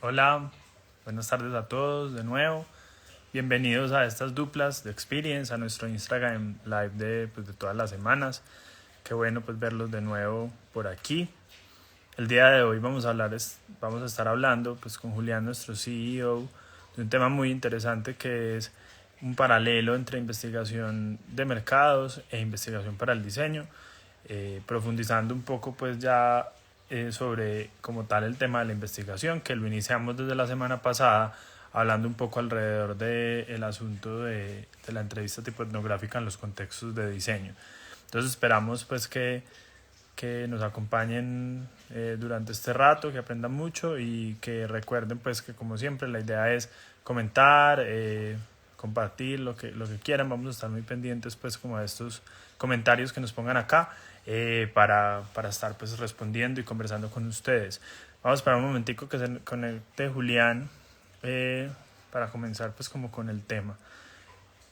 Hola, buenas tardes a todos de nuevo. Bienvenidos a estas duplas de Experience, a nuestro Instagram Live de todas las semanas. Qué bueno pues verlos de nuevo por aquí. El día de hoy vamos a estar hablando pues con Julián, nuestro CEO, de un tema muy interesante que es un paralelo entre investigación de mercados e investigación para el diseño, profundizando un poco pues ya sobre como tal el tema de la investigación, que lo iniciamos desde la semana pasada, hablando un poco alrededor del asunto de la entrevista tipo etnográfica en los contextos de diseño. Entonces esperamos pues que nos acompañen durante este rato, que aprendan mucho y que recuerden pues que como siempre la idea es comentar, compartir lo que quieran. Vamos a estar muy pendientes pues como de estos comentarios que nos pongan acá para estar pues respondiendo y conversando con ustedes. Vamos a esperar un momentico que se conecte Julián para comenzar pues como con el tema.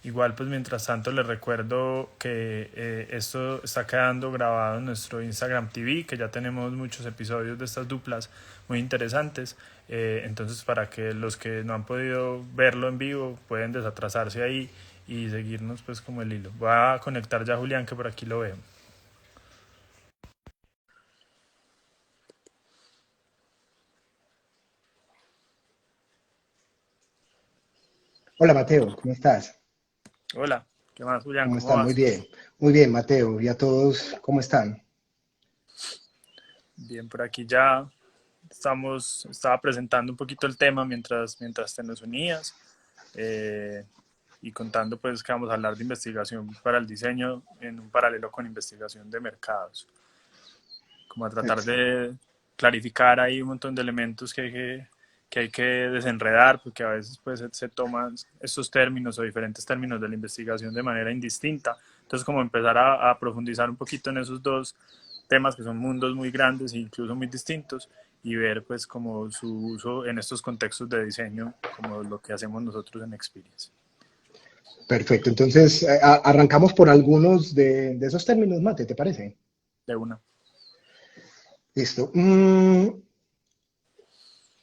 Igual, pues mientras tanto les recuerdo que esto está quedando grabado en nuestro Instagram TV, que ya tenemos muchos episodios de estas duplas muy interesantes. Entonces, para que los que no han podido verlo en vivo pueden desatrasarse ahí y seguirnos pues como el hilo. Voy a conectar ya a Julián, que por aquí lo veo. Hola Mateo, ¿cómo estás? Hola, ¿qué más, Julián? ¿Cómo ¿Cómo estás? vas? Muy bien Mateo. ¿Y a todos cómo están? Bien, por aquí ya estaba presentando un poquito el tema mientras te nos unías. eh, y contando pues que vamos a hablar de investigación para el diseño en un paralelo con investigación de mercados, como a tratar Ex- de clarificar ahí un montón de elementos que hay que desenredar, porque a veces pues se toman estos términos o diferentes términos de la investigación de manera indistinta. Entonces como empezar a profundizar un poquito en esos dos temas que son mundos muy grandes e incluso muy distintos y ver pues como su uso en estos contextos de diseño como lo que hacemos nosotros en Experience. Perfecto. Entonces, arrancamos por algunos de esos términos, Mate, ¿te parece? De una. Listo.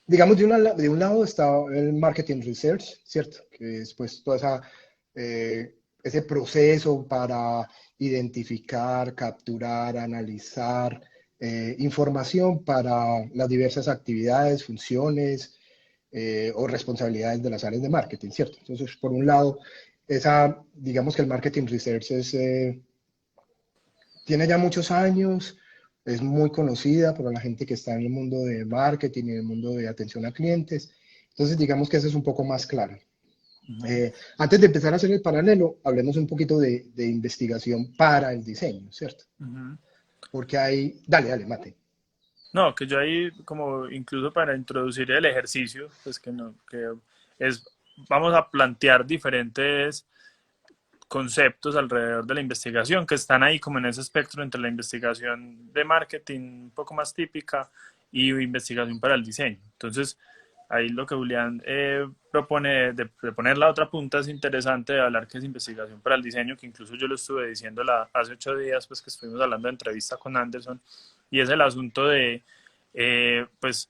Digamos, de un lado está el marketing research, ¿cierto? Que es pues toda ese proceso para identificar, capturar, analizar información para las diversas actividades, funciones o responsabilidades de las áreas de marketing, ¿cierto? Entonces, por un lado, digamos que el marketing research tiene ya muchos años, es muy conocida por la gente que está en el mundo de marketing y en el mundo de atención a clientes. Entonces, digamos que eso es un poco más claro. Uh -huh. Antes de empezar a hacer el paralelo, hablemos un poquito de investigación para el diseño, ¿cierto? Uh -huh. Porque hay, dale, mate. No, que yo ahí como incluso para introducir el ejercicio, pues que no, que es, vamos a plantear diferentes conceptos alrededor de la investigación que están ahí como en ese espectro entre la investigación de marketing un poco más típica y investigación para el diseño. Entonces, ahí lo que Julián propone de poner la otra punta es interesante de hablar que es investigación para el diseño, que incluso yo lo estuve diciendo hace 8 días, pues que estuvimos hablando de entrevista con Anderson, y es el asunto de, pues,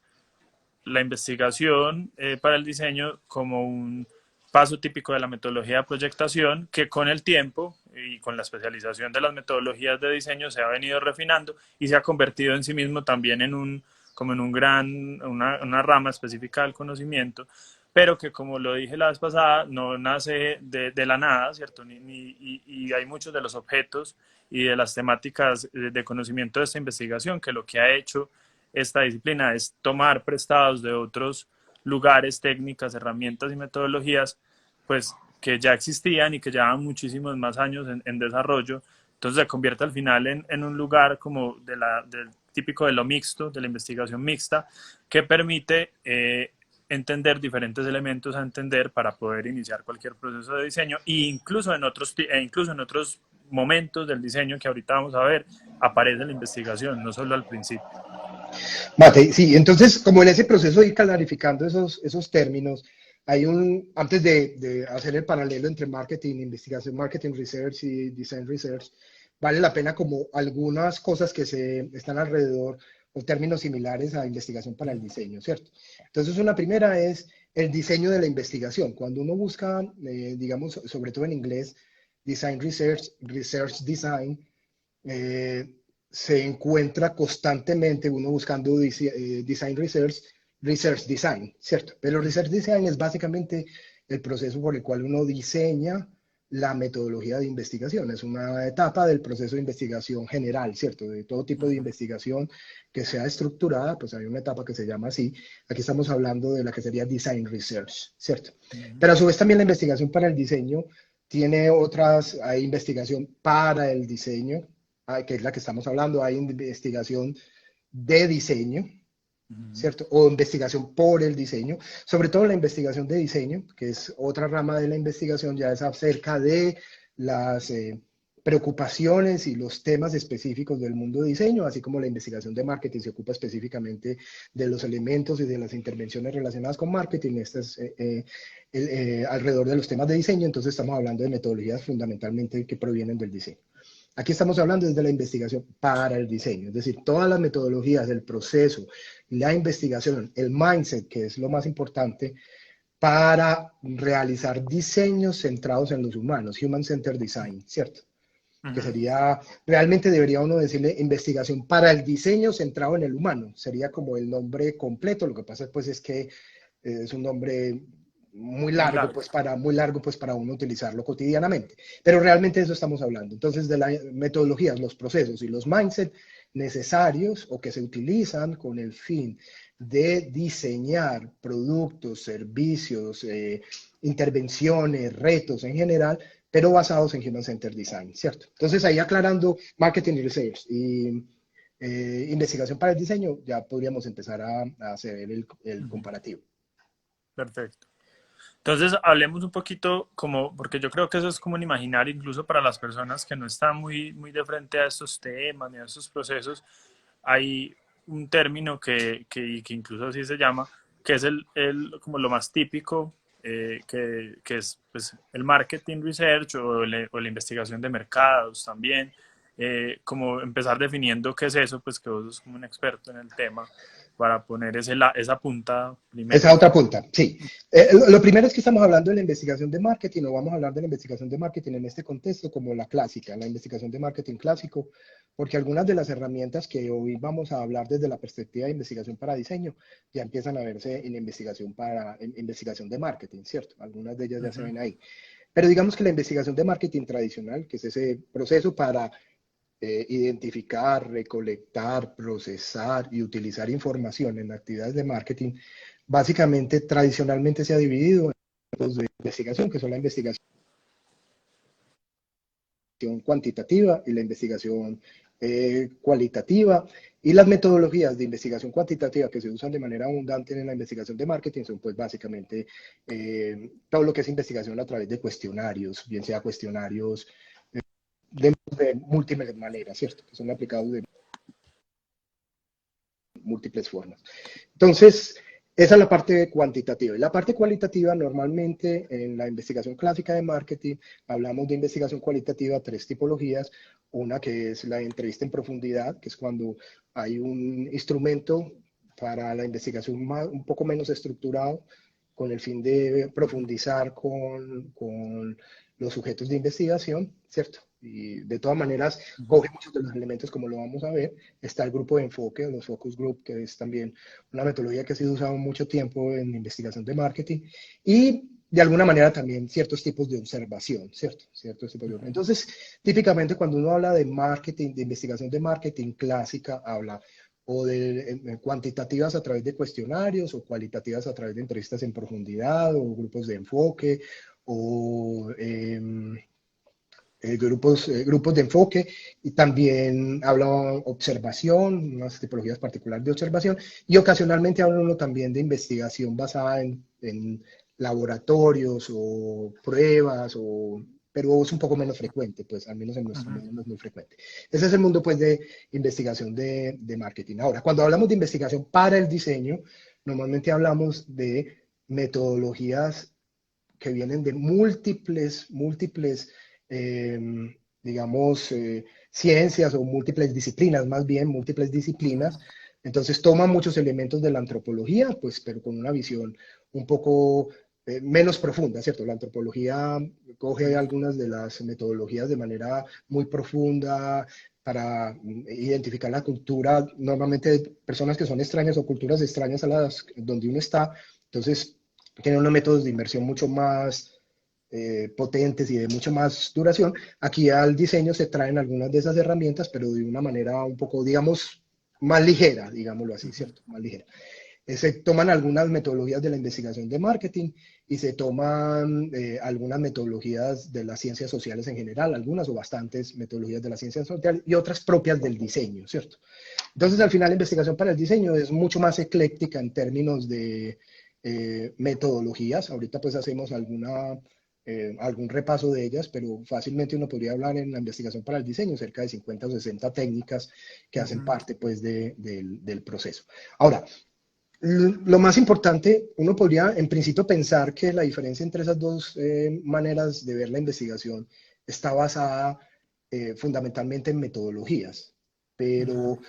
la investigación para el diseño como un paso típico de la metodología de proyectación que con el tiempo y con la especialización de las metodologías de diseño se ha venido refinando y se ha convertido en sí mismo también en como en una rama específica del conocimiento, pero que como lo dije la vez pasada, no nace de la nada, ¿cierto? Y hay muchos de los objetos y de las temáticas de conocimiento de esta investigación que lo que ha hecho esta disciplina es tomar prestados de otros lugares, técnicas, herramientas y metodologías, pues que ya existían y que llevaban muchísimos más años en desarrollo. Entonces se convierte al final en un lugar como del típico de lo mixto, de la investigación mixta, que permite entender diferentes elementos a entender para poder iniciar cualquier proceso de diseño e incluso en otros momentos del diseño que ahorita vamos a ver, aparece la investigación, no solo al principio. Mate, sí, entonces, como en ese proceso de ir clarificando esos términos, antes de hacer el paralelo entre marketing, investigación, marketing research y design research, vale la pena como algunas cosas que se están alrededor o términos similares a investigación para el diseño, ¿cierto? Entonces, una primera es el diseño de la investigación. Cuando uno busca, digamos, sobre todo en inglés, design research, research design, eh, se encuentra constantemente uno buscando design research, research design, ¿cierto? Pero research design es básicamente el proceso por el cual uno diseña la metodología de investigación. Es una etapa del proceso de investigación general, ¿cierto? De todo tipo de investigación que sea estructurada, pues hay una etapa que se llama así. Aquí estamos hablando de la que sería design research, ¿cierto? Pero a su vez también la investigación para el diseño tiene otras, hay investigación para el diseño, que es la que estamos hablando, hay investigación de diseño, ¿cierto? O investigación por el diseño, sobre todo la investigación de diseño, que es otra rama de la investigación, ya es acerca de las preocupaciones y los temas específicos del mundo de diseño, así como la investigación de marketing se ocupa específicamente de los elementos y de las intervenciones relacionadas con marketing, alrededor de los temas de diseño, entonces estamos hablando de metodologías fundamentalmente que provienen del diseño. Aquí estamos hablando desde la investigación para el diseño, es decir, todas las metodologías, el proceso, la investigación, el mindset, que es lo más importante, para realizar diseños centrados en los humanos, Human-Centered Design, ¿cierto? Que sería, realmente debería uno decirle investigación para el diseño centrado en el humano, sería como el nombre completo, lo que pasa pues es que es un nombre Muy largo. muy largo pues para uno utilizarlo cotidianamente. Pero realmente de eso estamos hablando. Entonces, de las metodologías, los procesos y los mindset necesarios o que se utilizan con el fin de diseñar productos, servicios, intervenciones, retos en general, pero basados en Human Centered Design, ¿cierto? Entonces, ahí aclarando marketing research y investigación para el diseño, ya podríamos empezar a hacer el comparativo. Perfecto. Entonces, hablemos un poquito como, porque yo creo que eso es como un imaginario incluso para las personas que no están muy de frente a estos temas ni a estos procesos. Hay un término que incluso así se llama, que es como lo más típico, que es pues, el marketing research o la investigación de mercados también. Como empezar definiendo qué es eso, pues que vos sos como un experto en el tema, para poner esa punta primero. Esa otra punta, sí. Lo primero es que estamos hablando de la investigación de marketing, o vamos a hablar de la investigación de marketing en este contexto como la clásica, la investigación de marketing clásico, porque algunas de las herramientas que hoy vamos a hablar desde la perspectiva de investigación para diseño ya empiezan a verse en investigación de marketing, ¿cierto? Algunas de ellas ya se ven ahí. Pero digamos que la investigación de marketing tradicional, que es ese proceso para identificar, recolectar, procesar y utilizar información en actividades de marketing, básicamente tradicionalmente se ha dividido en tipos de investigación, que son la investigación cuantitativa y la investigación cualitativa. Y las metodologías de investigación cuantitativa que se usan de manera abundante en la investigación de marketing son pues básicamente todo lo que es investigación a través de cuestionarios, bien sea cuestionarios de múltiples maneras, ¿cierto? Que son aplicados de múltiples formas. Entonces, esa es la parte cuantitativa. Y la parte cualitativa, normalmente en la investigación clásica de marketing, hablamos de investigación cualitativa, tres tipologías. Una que es la entrevista en profundidad, que es cuando hay un instrumento para la investigación un poco menos estructurado, con el fin de profundizar con los sujetos de investigación, ¿cierto? Y de todas maneras, coge muchos de los elementos como lo vamos a ver. Está el grupo de enfoque, los focus group, que es también una metodología que ha sido usada mucho tiempo en investigación de marketing. Y de alguna manera también ciertos tipos de observación, ¿cierto? Ciertos tipos de... Entonces, típicamente cuando uno habla de marketing, de investigación de marketing clásica, habla o de cuantitativas a través de cuestionarios o cualitativas a través de entrevistas en profundidad o grupos de enfoque o grupos de enfoque, y también habla observación, unas tipologías particulares de observación, y ocasionalmente habla uno también de investigación basada en laboratorios o pruebas, pero es un poco menos frecuente, pues al menos en nuestro medio no es muy frecuente. Ese es el mundo pues de investigación de marketing. Ahora, cuando hablamos de investigación para el diseño, normalmente hablamos de metodologías que vienen de múltiples eh, digamos, ciencias o múltiples disciplinas, más bien múltiples disciplinas, Entonces toma muchos elementos de la antropología, pues, pero con una visión un poco menos profunda, ¿cierto? La antropología coge algunas de las metodologías de manera muy profunda para identificar la cultura, normalmente de personas que son extrañas o culturas extrañas a las donde uno está. Entonces, tiene unos métodos de inversión mucho más potentes y de mucho más duración. Aquí al diseño se traen algunas de esas herramientas, pero de una manera un poco, digamos, más ligera, digámoslo así, ¿cierto? Más ligera. Se toman algunas metodologías de la investigación de marketing y se toman algunas metodologías de las ciencias sociales en general, algunas o bastantes metodologías de las ciencias sociales y otras propias del diseño, ¿cierto? Entonces, al final, la investigación para el diseño es mucho más ecléctica en términos de metodologías. Ahorita pues hacemos algún repaso de ellas, pero fácilmente uno podría hablar en la investigación para el diseño, cerca de 50 o 60 técnicas que hacen Ujú. parte pues del proceso. Ahora, lo más importante, uno podría en principio pensar que la diferencia entre esas dos maneras de ver la investigación está basada fundamentalmente en metodologías, Ujú. pero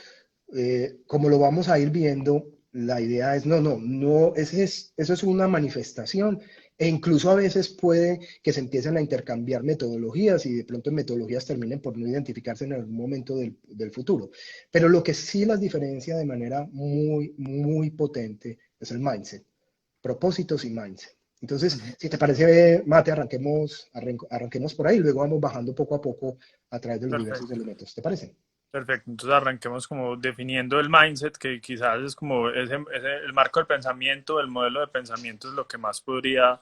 como lo vamos a ir viendo, la idea es, no, eso es una manifestación e incluso a veces puede que se empiecen a intercambiar metodologías y de pronto en metodologías terminen por no identificarse en algún momento del futuro. Pero lo que sí las diferencia de manera muy, muy potente es el mindset, propósitos y mindset. Entonces, Ujú. si te parece, Mate, arranquemos por ahí, luego vamos bajando poco a poco a través de los diversos Perfecto. elementos. ¿Te parece? Perfecto, entonces arranquemos como definiendo el mindset, que quizás es como el marco del pensamiento, el modelo de pensamiento es lo que más podría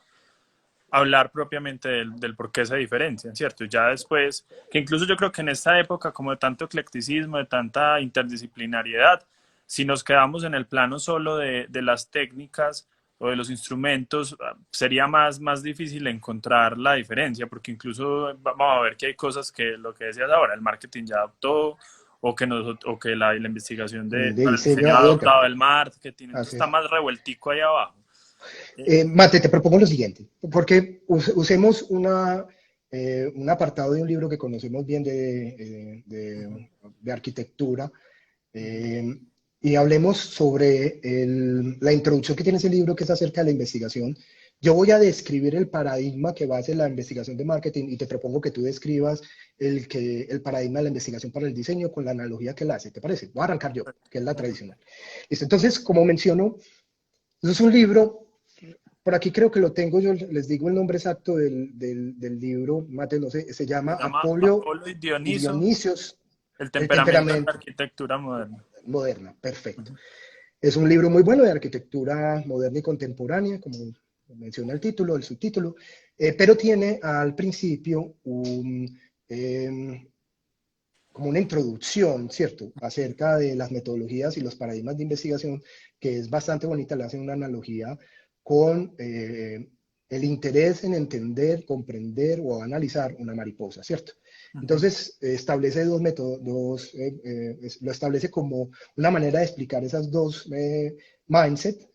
hablar propiamente del por qué se diferencian, ¿cierto? Ya después, que incluso yo creo que en esta época como de tanto eclecticismo, de tanta interdisciplinariedad, si nos quedamos en el plano solo de las técnicas o de los instrumentos, sería más difícil encontrar la diferencia, porque incluso vamos a ver que hay cosas que lo que decías ahora, el marketing ya adoptó, o que la investigación De para el diseño diseño ha adopta. adoptado el marketing, entonces Así está es. más revueltico ahí abajo. Eh, Mate, te propongo lo siguiente, porque usemos un apartado de un libro que conocemos bien ujú, de arquitectura ujú. eh, y hablemos sobre la introducción que tiene ese libro que es acerca de la investigación. Yo voy a describir el paradigma que base la investigación de marketing y te propongo que tú describas el paradigma de la investigación para el diseño con la analogía que él hace. ¿Te parece? Voy a arrancar yo, que es la tradicional. Listo, entonces, como menciono, es un libro, por aquí creo que lo tengo, yo les digo el nombre exacto del libro, Mate, no sé, se llama Se llama Apolio Apolo y y Dioniso, Dionisios, el el temperamento de la temperamento arquitectura moderna. moderna, perfecto. Ujú, Es un libro muy bueno de arquitectura moderna y contemporánea, como menciona el título, el subtítulo, pero tiene al principio eh, como una introducción, ¿cierto?, acerca de las metodologías y los paradigmas de investigación, que es bastante bonita, le hacen una analogía con el interés en entender, comprender o analizar una mariposa, ¿cierto? ujú, Entonces, establece dos métodos, lo establece como una manera de explicar esas dos mindset.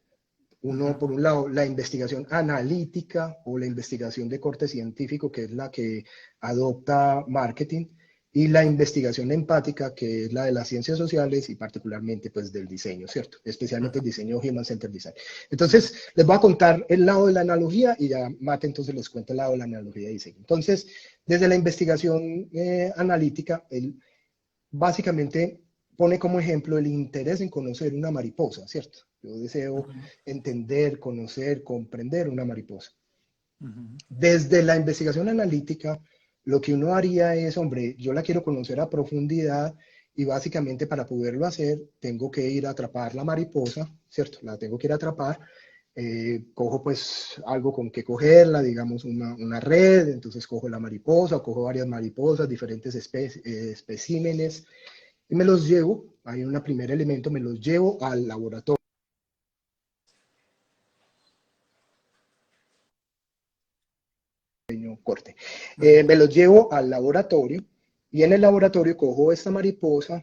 Uno, ujú, por un lado, la investigación analítica o la investigación de corte científico, que es la que adopta marketing, y la investigación empática, que es la de las ciencias sociales y particularmente pues del diseño, ¿cierto? Especialmente el diseño Human Centered Design. ujú, Entonces, les voy a contar el lado de la analogía y ya Mate entonces les cuenta el lado de la analogía de diseño. Entonces, desde la investigación analítica, él básicamente pone como ejemplo el interés en conocer una mariposa, ¿cierto? Yo deseo ujú, entender, conocer, comprender una mariposa. ujú, Desde la investigación analítica, lo que uno haría es, hombre, yo la quiero conocer a profundidad y básicamente para poderlo hacer tengo que ir a atrapar la mariposa, ¿cierto? La tengo que ir a atrapar. Cojo pues algo con que cogerla, digamos una red, entonces cojo la mariposa o cojo varias mariposas, diferentes especímenes y me los llevo, hay un primer elemento, me los llevo al laboratorio corte. ujú, Me los llevo al laboratorio y en el laboratorio cojo esta mariposa,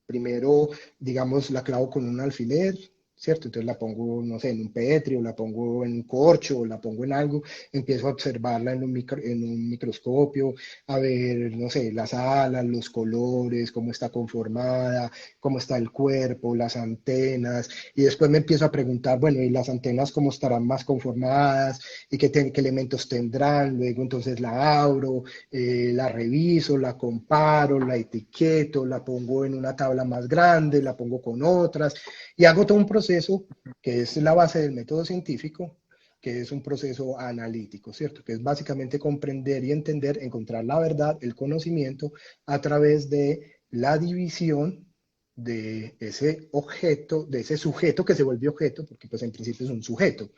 primero, digamos, la clavo con un alfiler, ¿cierto? Entonces la pongo, no sé, en un petri, o la pongo en un corcho, o la pongo en algo, empiezo a observarla en un microscopio, a ver, no sé, las alas, los colores, cómo está conformada, cómo está el cuerpo, las antenas, y después me empiezo a preguntar, bueno, ¿y las antenas cómo estarán más conformadas? ¿Y qué elementos tendrán? Luego entonces la abro, la reviso, la comparo, la etiqueto, la pongo en una tabla más grande, la pongo con otras, y hago todo un proceso que es la base del método científico, que es un proceso analítico, ¿cierto? Que es básicamente comprender y entender, encontrar la verdad, el conocimiento a través de la división de ese objeto, de ese sujeto que se vuelve objeto, porque pues en principio es un sujeto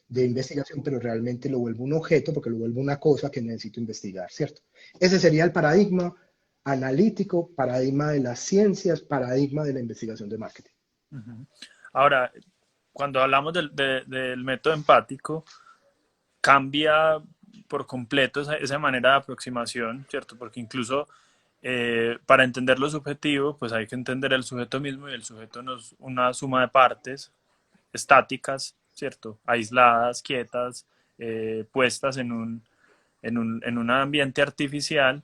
de investigación, pero realmente lo vuelvo un objeto porque lo vuelvo una cosa que necesito investigar, ¿cierto? Ese sería el paradigma analítico, paradigma de las ciencias, paradigma de la investigación de marketing. Ujú. Ahora, cuando hablamos del método empático, cambia por completo esa manera de aproximación, ¿cierto? Porque incluso para entender lo subjetivo, pues hay que entender el sujeto mismo y el sujeto no es una suma de partes estáticas, ¿cierto? Aisladas, quietas, puestas en un ambiente artificial,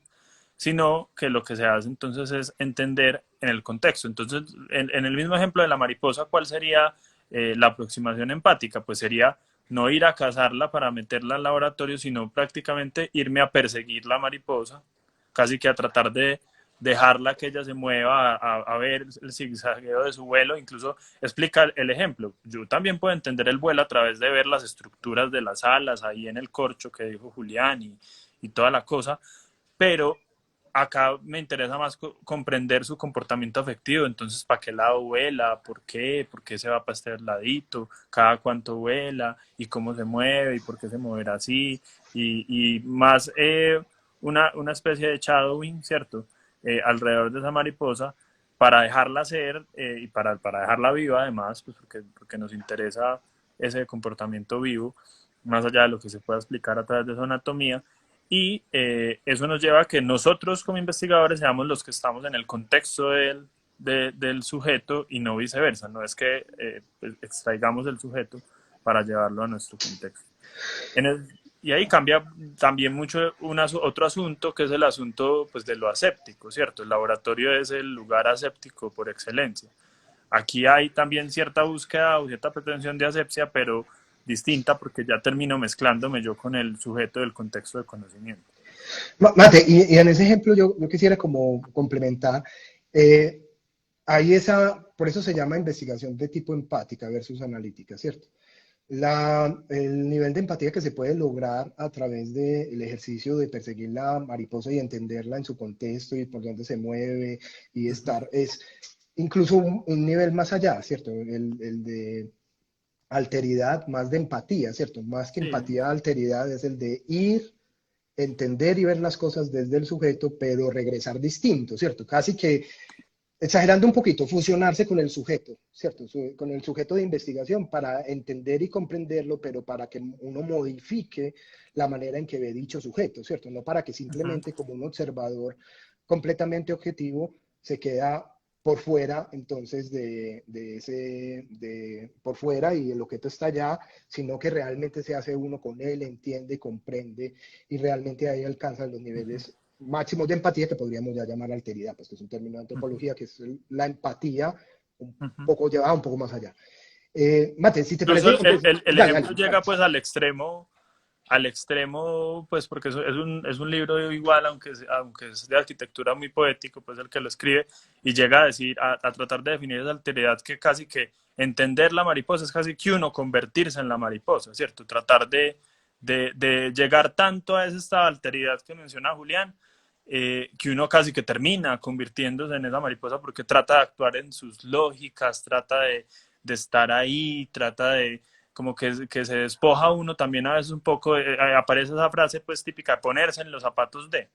sino que lo que se hace entonces es entender en el contexto. Entonces, en el mismo ejemplo de la mariposa, ¿cuál sería la aproximación empática? Pues sería no ir a cazarla para meterla al laboratorio, sino prácticamente irme a perseguir la mariposa, casi que a tratar de dejarla que ella se mueva, a ver el zigzagueo de su vuelo, incluso explica el ejemplo. Yo también puedo entender el vuelo a través de ver las estructuras de las alas ahí en el corcho que dijo Julián y toda la cosa, pero acá me interesa más comprender su comportamiento afectivo, entonces, ¿para qué lado vuela? ¿Por qué se va para este ladito? ¿Cada cuánto vuela? ¿Y cómo se mueve? ¿Y por qué se moverá así? Y más una especie de shadowing, ¿cierto? Alrededor de esa mariposa para dejarla ser y para dejarla viva además, pues porque nos interesa ese comportamiento vivo, más allá de lo que se pueda explicar a través de su anatomía, y eso nos lleva a que nosotros como investigadores seamos los que estamos en el contexto del sujeto y no viceversa. No es que pues, extraigamos el sujeto para llevarlo a nuestro contexto. Y ahí cambia también mucho otro asunto, que es el asunto pues, de lo aséptico, ¿cierto? El laboratorio es el lugar aséptico por excelencia. Aquí hay también cierta búsqueda o cierta pretensión de asepsia, pero distinta porque ya termino mezclándome yo con el sujeto del contexto de conocimiento. Mate, y en ese ejemplo yo quisiera como complementar, eh, hay por eso se llama investigación de tipo empática versus analítica, ¿cierto? El nivel de empatía que se puede lograr a través del ejercicio de perseguir la mariposa y entenderla en su contexto y por dónde se mueve y Uh -huh. estar, es incluso un nivel más allá, ¿cierto? El de alteridad, más de empatía, ¿cierto? Más que Sí. empatía, alteridad es el de ir, entender y ver las cosas desde el sujeto, pero regresar distinto, ¿cierto? Casi que exagerando un poquito, fusionarse con el sujeto, ¿cierto? Con el sujeto de investigación para entender y comprenderlo, pero para que uno modifique la manera en que ve dicho sujeto, ¿cierto? No para que Uh -huh. simplemente como un observador completamente objetivo se queda por fuera, entonces, por fuera y el objeto está allá, sino que realmente se hace uno con él, entiende, comprende y realmente ahí alcanzan los Uh -huh. niveles máximos de empatía que podríamos ya llamar alteridad, pues que es un término de Uh -huh. antropología, que es la empatía un Uh -huh. poco llevada un poco más allá. Mate, si te Incluso parece, el dale, ejemplo dale, llega pues al extremo, pues porque es un libro igual, aunque es de arquitectura muy poético, pues el que lo escribe, y llega a decir, a tratar de definir esa alteridad que casi que entender la mariposa es casi que uno convertirse en la mariposa, ¿cierto? Tratar de llegar tanto a esa alteridad que menciona Julián, que uno casi que termina convirtiéndose en esa mariposa porque trata de actuar en sus lógicas, trata de estar ahí, trata de como que se despoja uno también a veces un poco, aparece esa frase pues típica, ponerse en los zapatos de.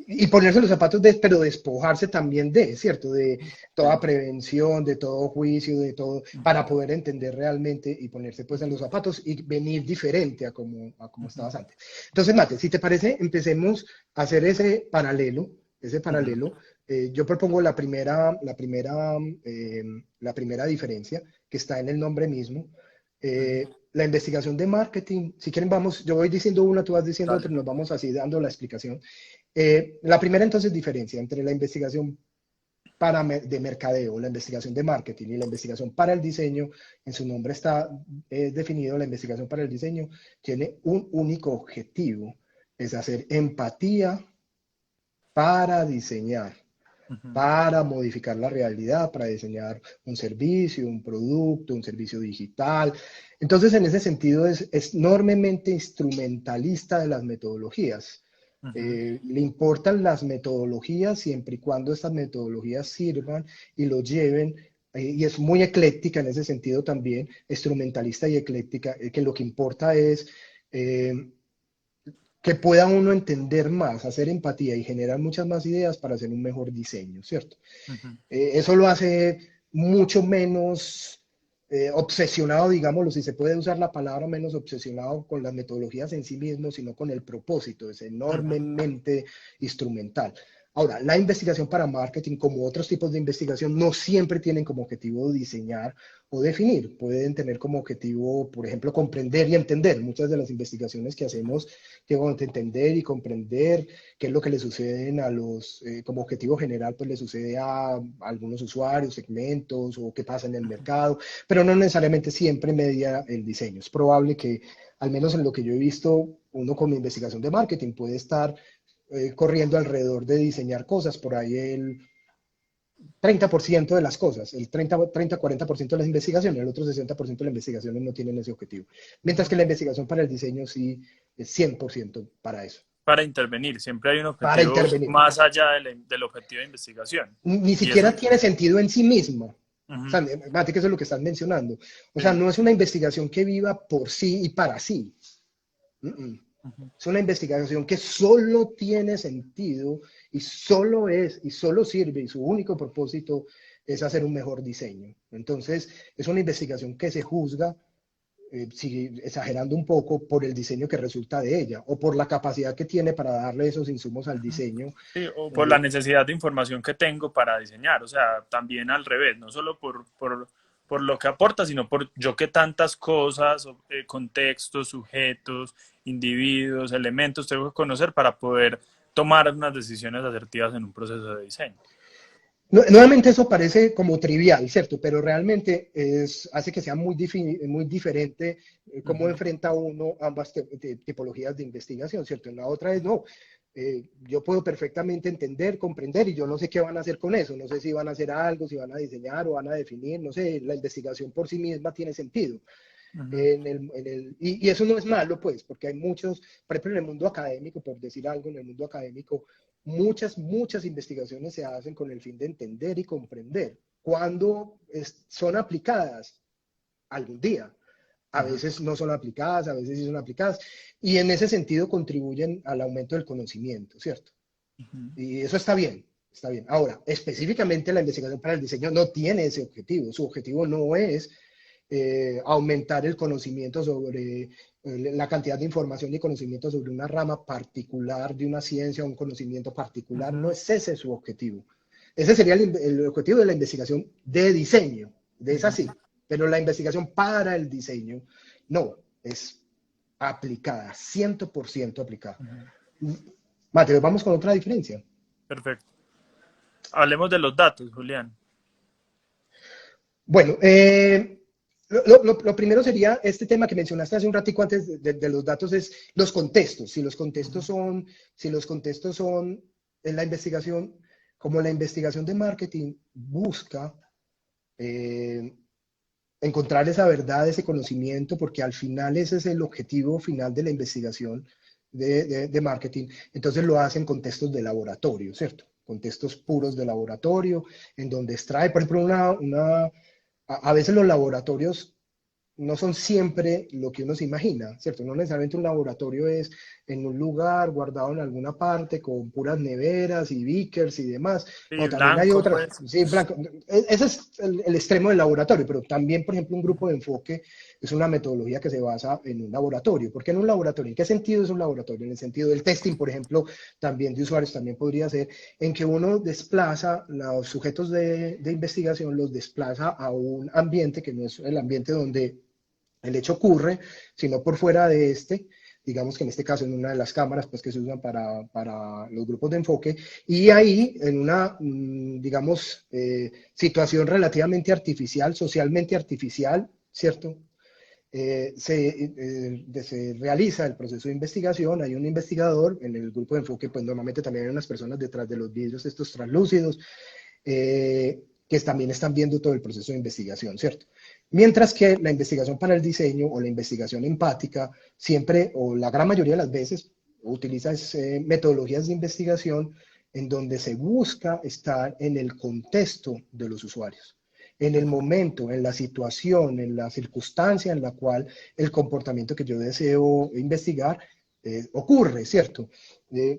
y ponerse los zapatos de, pero despojarse también de, ¿cierto? De toda prevención, de todo juicio, de todo, Uh para -huh. poder entender realmente y ponerse pues en los zapatos y venir diferente a como Uh -huh. estabas antes. Entonces, Mate, si te parece, empecemos a hacer ese paralelo Yo propongo la primera diferencia que está en el nombre mismo. Ujú. La investigación de marketing, si quieren vamos, yo voy diciendo una, tú vas diciendo otra, Dale. y nos vamos así dando la explicación. La primera entonces diferencia entre la investigación de mercadeo, la investigación de marketing y la investigación para el diseño, en su nombre está definido, la investigación para el diseño tiene un único objetivo, es hacer empatía para diseñar, Ujú. para modificar la realidad, para diseñar un servicio, un producto, un servicio digital. Entonces, en ese sentido, es enormemente instrumentalista de las metodologías. Ujú. Le importan las metodologías siempre y cuando estas metodologías sirvan y lo lleven, y es muy ecléctica en ese sentido también, instrumentalista y ecléctica, que lo que importa es eh, que pueda uno entender más, hacer empatía y generar muchas más ideas para hacer un mejor diseño, ¿cierto? Ujú. Eso lo hace mucho menos obsesionado, digámoslo, si se puede usar la palabra, menos obsesionado con las metodologías en sí mismos, sino con el propósito, es Ujú. enormemente instrumental. Ahora, la investigación para marketing, como otros tipos de investigación, no siempre tienen como objetivo diseñar o definir. Pueden tener como objetivo, por ejemplo, comprender y entender. Muchas de las investigaciones que hacemos tienen que entender y comprender qué es lo que le suceden a los, como objetivo general, pues le sucede a algunos usuarios, segmentos o qué pasa en el Ujú. mercado, pero no necesariamente siempre media el diseño. Es probable que, al menos en lo que yo he visto, uno con mi investigación de marketing puede estar corriendo alrededor de diseñar cosas, por ahí el 30% de las cosas, el 30-40% de las investigaciones, el otro 60% de las investigaciones no tienen ese objetivo. Mientras que Ujú. la investigación para el diseño sí es 100% para eso, Para intervenir, siempre hay un para objetivo intervenir. más allá del objetivo de investigación. Ni Y eso, siquiera tiene sentido en sí mismo. O ujú. sea, Mate, que eso es lo que estás mencionando. O sea, Sí. no es una investigación que viva por sí y para sí. Mm, mm. Ujú. Es una investigación que solo tiene sentido y solo es y solo sirve y su único propósito es hacer un mejor diseño. Entonces, es una investigación que se juzga, exagerando un poco, por el diseño que resulta de ella o por la capacidad que tiene para darle esos insumos al Ujú. diseño. Sí, o por la eh, necesidad de información que tengo para diseñar, o sea, también al revés, no solo por lo que aporta, sino por yo que tantas cosas, contextos, sujetos, individuos, elementos tengo que conocer para poder tomar unas decisiones asertivas en un proceso de diseño. Nuevamente eso parece como trivial, ¿cierto? Pero realmente hace que sea muy diferente cómo Ujú. enfrenta uno ambas tipologías de investigación, ¿cierto? En la otra es, no, yo puedo perfectamente entender, comprender y yo no sé qué van a hacer con eso, no sé si van a hacer algo, si van a diseñar o van a definir, no sé, la investigación por sí misma tiene sentido. Ujú. Y eso no es malo, pues, porque hay muchos, por ejemplo, en el mundo académico, por decir algo, en el mundo académico, muchas investigaciones se hacen con el fin de entender y comprender. Cuando son aplicadas algún día, a Ujú. veces no son aplicadas, a veces sí son aplicadas, y en ese sentido contribuyen al aumento del conocimiento, ¿cierto? Ujú. Y eso está bien, está bien. Ahora, específicamente la investigación para el diseño no tiene ese objetivo. Su objetivo no es aumentar el conocimiento sobre la cantidad de información y conocimiento sobre una rama particular de una ciencia, un conocimiento particular. No Ujú. es ese su objetivo. Ese sería el objetivo de la investigación de diseño, de esa Ujú. sí, pero la investigación para el diseño no, es aplicada, 100% aplicada. Ujú. Mateo, vamos con otra diferencia. Perfecto. Hablemos de los datos, Julián. Bueno, lo primero sería este tema que mencionaste hace un ratico antes de los datos, es los contextos. Ujú. Si los contextos son en la investigación, como la investigación de marketing busca eh, encontrar esa verdad, ese conocimiento, porque al final ese es el objetivo final de la investigación de marketing. Entonces lo hacen en contextos de laboratorio, ¿cierto? Contextos puros de laboratorio, en donde extrae, por ejemplo, a veces los laboratorios no son siempre lo que uno se imagina, ¿cierto? No necesariamente un laboratorio es en un lugar guardado en alguna parte con puras neveras y beakers y demás. Sí, No, también hay blanco, otras, pues. sí, blanco. Ese es el extremo del laboratorio, pero también, por ejemplo, un grupo de enfoque es una metodología que se basa en un laboratorio. ¿Por qué en un laboratorio? ¿En qué sentido es un laboratorio? En el sentido del testing, por ejemplo, también de usuarios, también podría ser, en que uno desplaza los sujetos de investigación, los desplaza a un ambiente que no es el ambiente donde el hecho ocurre, sino por fuera de este, digamos que en este caso en una de las cámaras pues, que se usan para los grupos de enfoque, y ahí en una, digamos, situación relativamente artificial, socialmente artificial, ¿cierto? Se realiza el proceso de investigación, hay un investigador, en el grupo de enfoque pues normalmente también hay unas personas detrás de los vidrios estos translúcidos, que también están viendo todo el proceso de investigación, ¿cierto? Mientras que la investigación para el diseño o la investigación empática siempre, o la gran mayoría de las veces, utiliza metodologías de investigación en donde se busca estar en el contexto de los usuarios, en el momento, en la situación, en la circunstancia en la cual el comportamiento que yo deseo investigar ocurre, ¿cierto?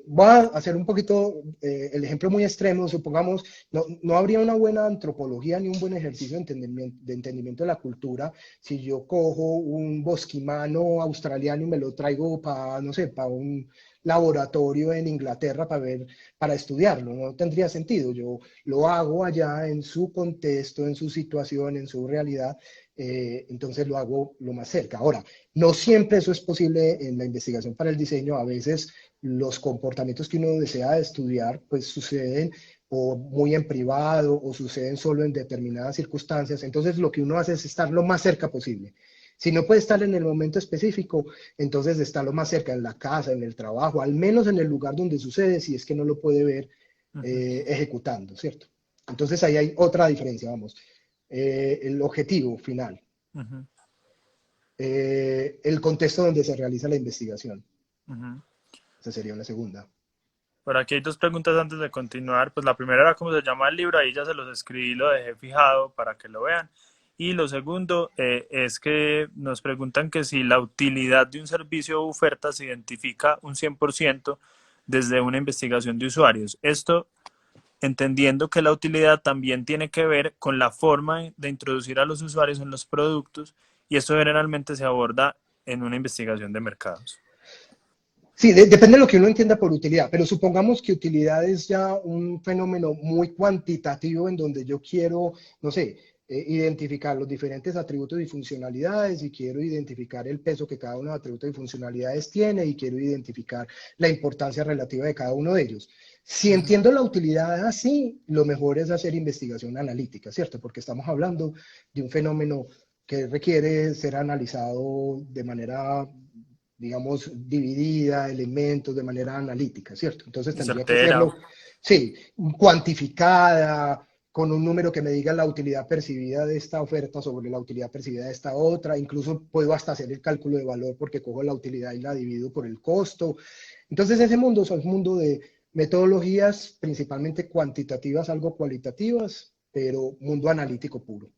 Voy a hacer un poquito el ejemplo muy extremo, supongamos, no habría una buena antropología ni un buen ejercicio de entendimiento de la cultura si yo cojo un bosquimano australiano y me lo traigo para, no sé, para un laboratorio en Inglaterra para estudiarlo, no tendría sentido, yo lo hago allá en su contexto, en su situación, en su realidad, entonces lo hago lo más cerca. Ahora, no siempre eso es posible en la investigación para el diseño, a veces los comportamientos que uno desea estudiar pues suceden o muy en privado o suceden solo en determinadas circunstancias, entonces lo que uno hace es estar lo más cerca posible. Si no puede estar en el momento específico, entonces está lo más cerca, en la casa, en el trabajo, al menos en el lugar donde sucede, si es que no lo puede ver ejecutando, ¿cierto? Entonces ahí hay otra diferencia, vamos. El objetivo final, Uh -huh, el contexto donde se realiza la investigación. uh -huh. Esa sería una segunda. Por aquí hay dos preguntas antes de continuar. Pues la primera era cómo se llama el libro, ahí ya se los escribí, lo dejé fijado para que lo vean. Y lo segundo es que nos preguntan que si la utilidad de un servicio o oferta se identifica un 100% desde una investigación de usuarios. Esto entendiendo que la utilidad también tiene que ver con la forma de introducir a los usuarios en los productos y esto generalmente se aborda en una investigación de mercados. Sí, depende de lo que uno entienda por utilidad, pero supongamos que utilidad es ya un fenómeno muy cuantitativo en donde yo quiero, no sé, identificar los diferentes atributos y funcionalidades y quiero identificar el peso que cada uno de los atributos y funcionalidades tiene y quiero identificar la importancia relativa de cada uno de ellos. Si entiendo la utilidad así, lo mejor es hacer investigación analítica, ¿cierto? Porque estamos hablando de un fenómeno que requiere ser analizado de manera, digamos, dividida, elementos de manera analítica, ¿cierto? Entonces Y tendría que certera. serlo, sí, cuantificada, con un número que me diga la utilidad percibida de esta oferta sobre la utilidad percibida de esta otra, incluso puedo hasta hacer el cálculo de valor porque cojo la utilidad y la divido por el costo. Entonces ese mundo es un mundo de metodologías principalmente cuantitativas, algo cualitativas, pero mundo analítico puro.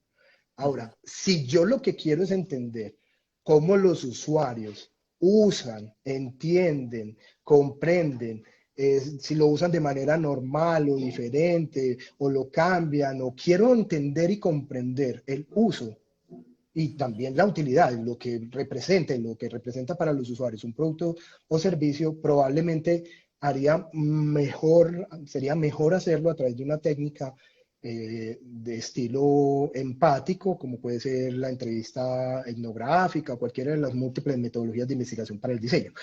Ahora, si yo lo que quiero es entender cómo los usuarios usan, entienden, comprenden, si lo usan de manera normal o diferente, o lo cambian, o quiero entender y comprender el uso y también la utilidad, lo que representa para los usuarios un producto o servicio, probablemente sería mejor hacerlo a través de una técnica de estilo empático, como puede ser la entrevista etnográfica o cualquiera de las múltiples metodologías de investigación para el diseño.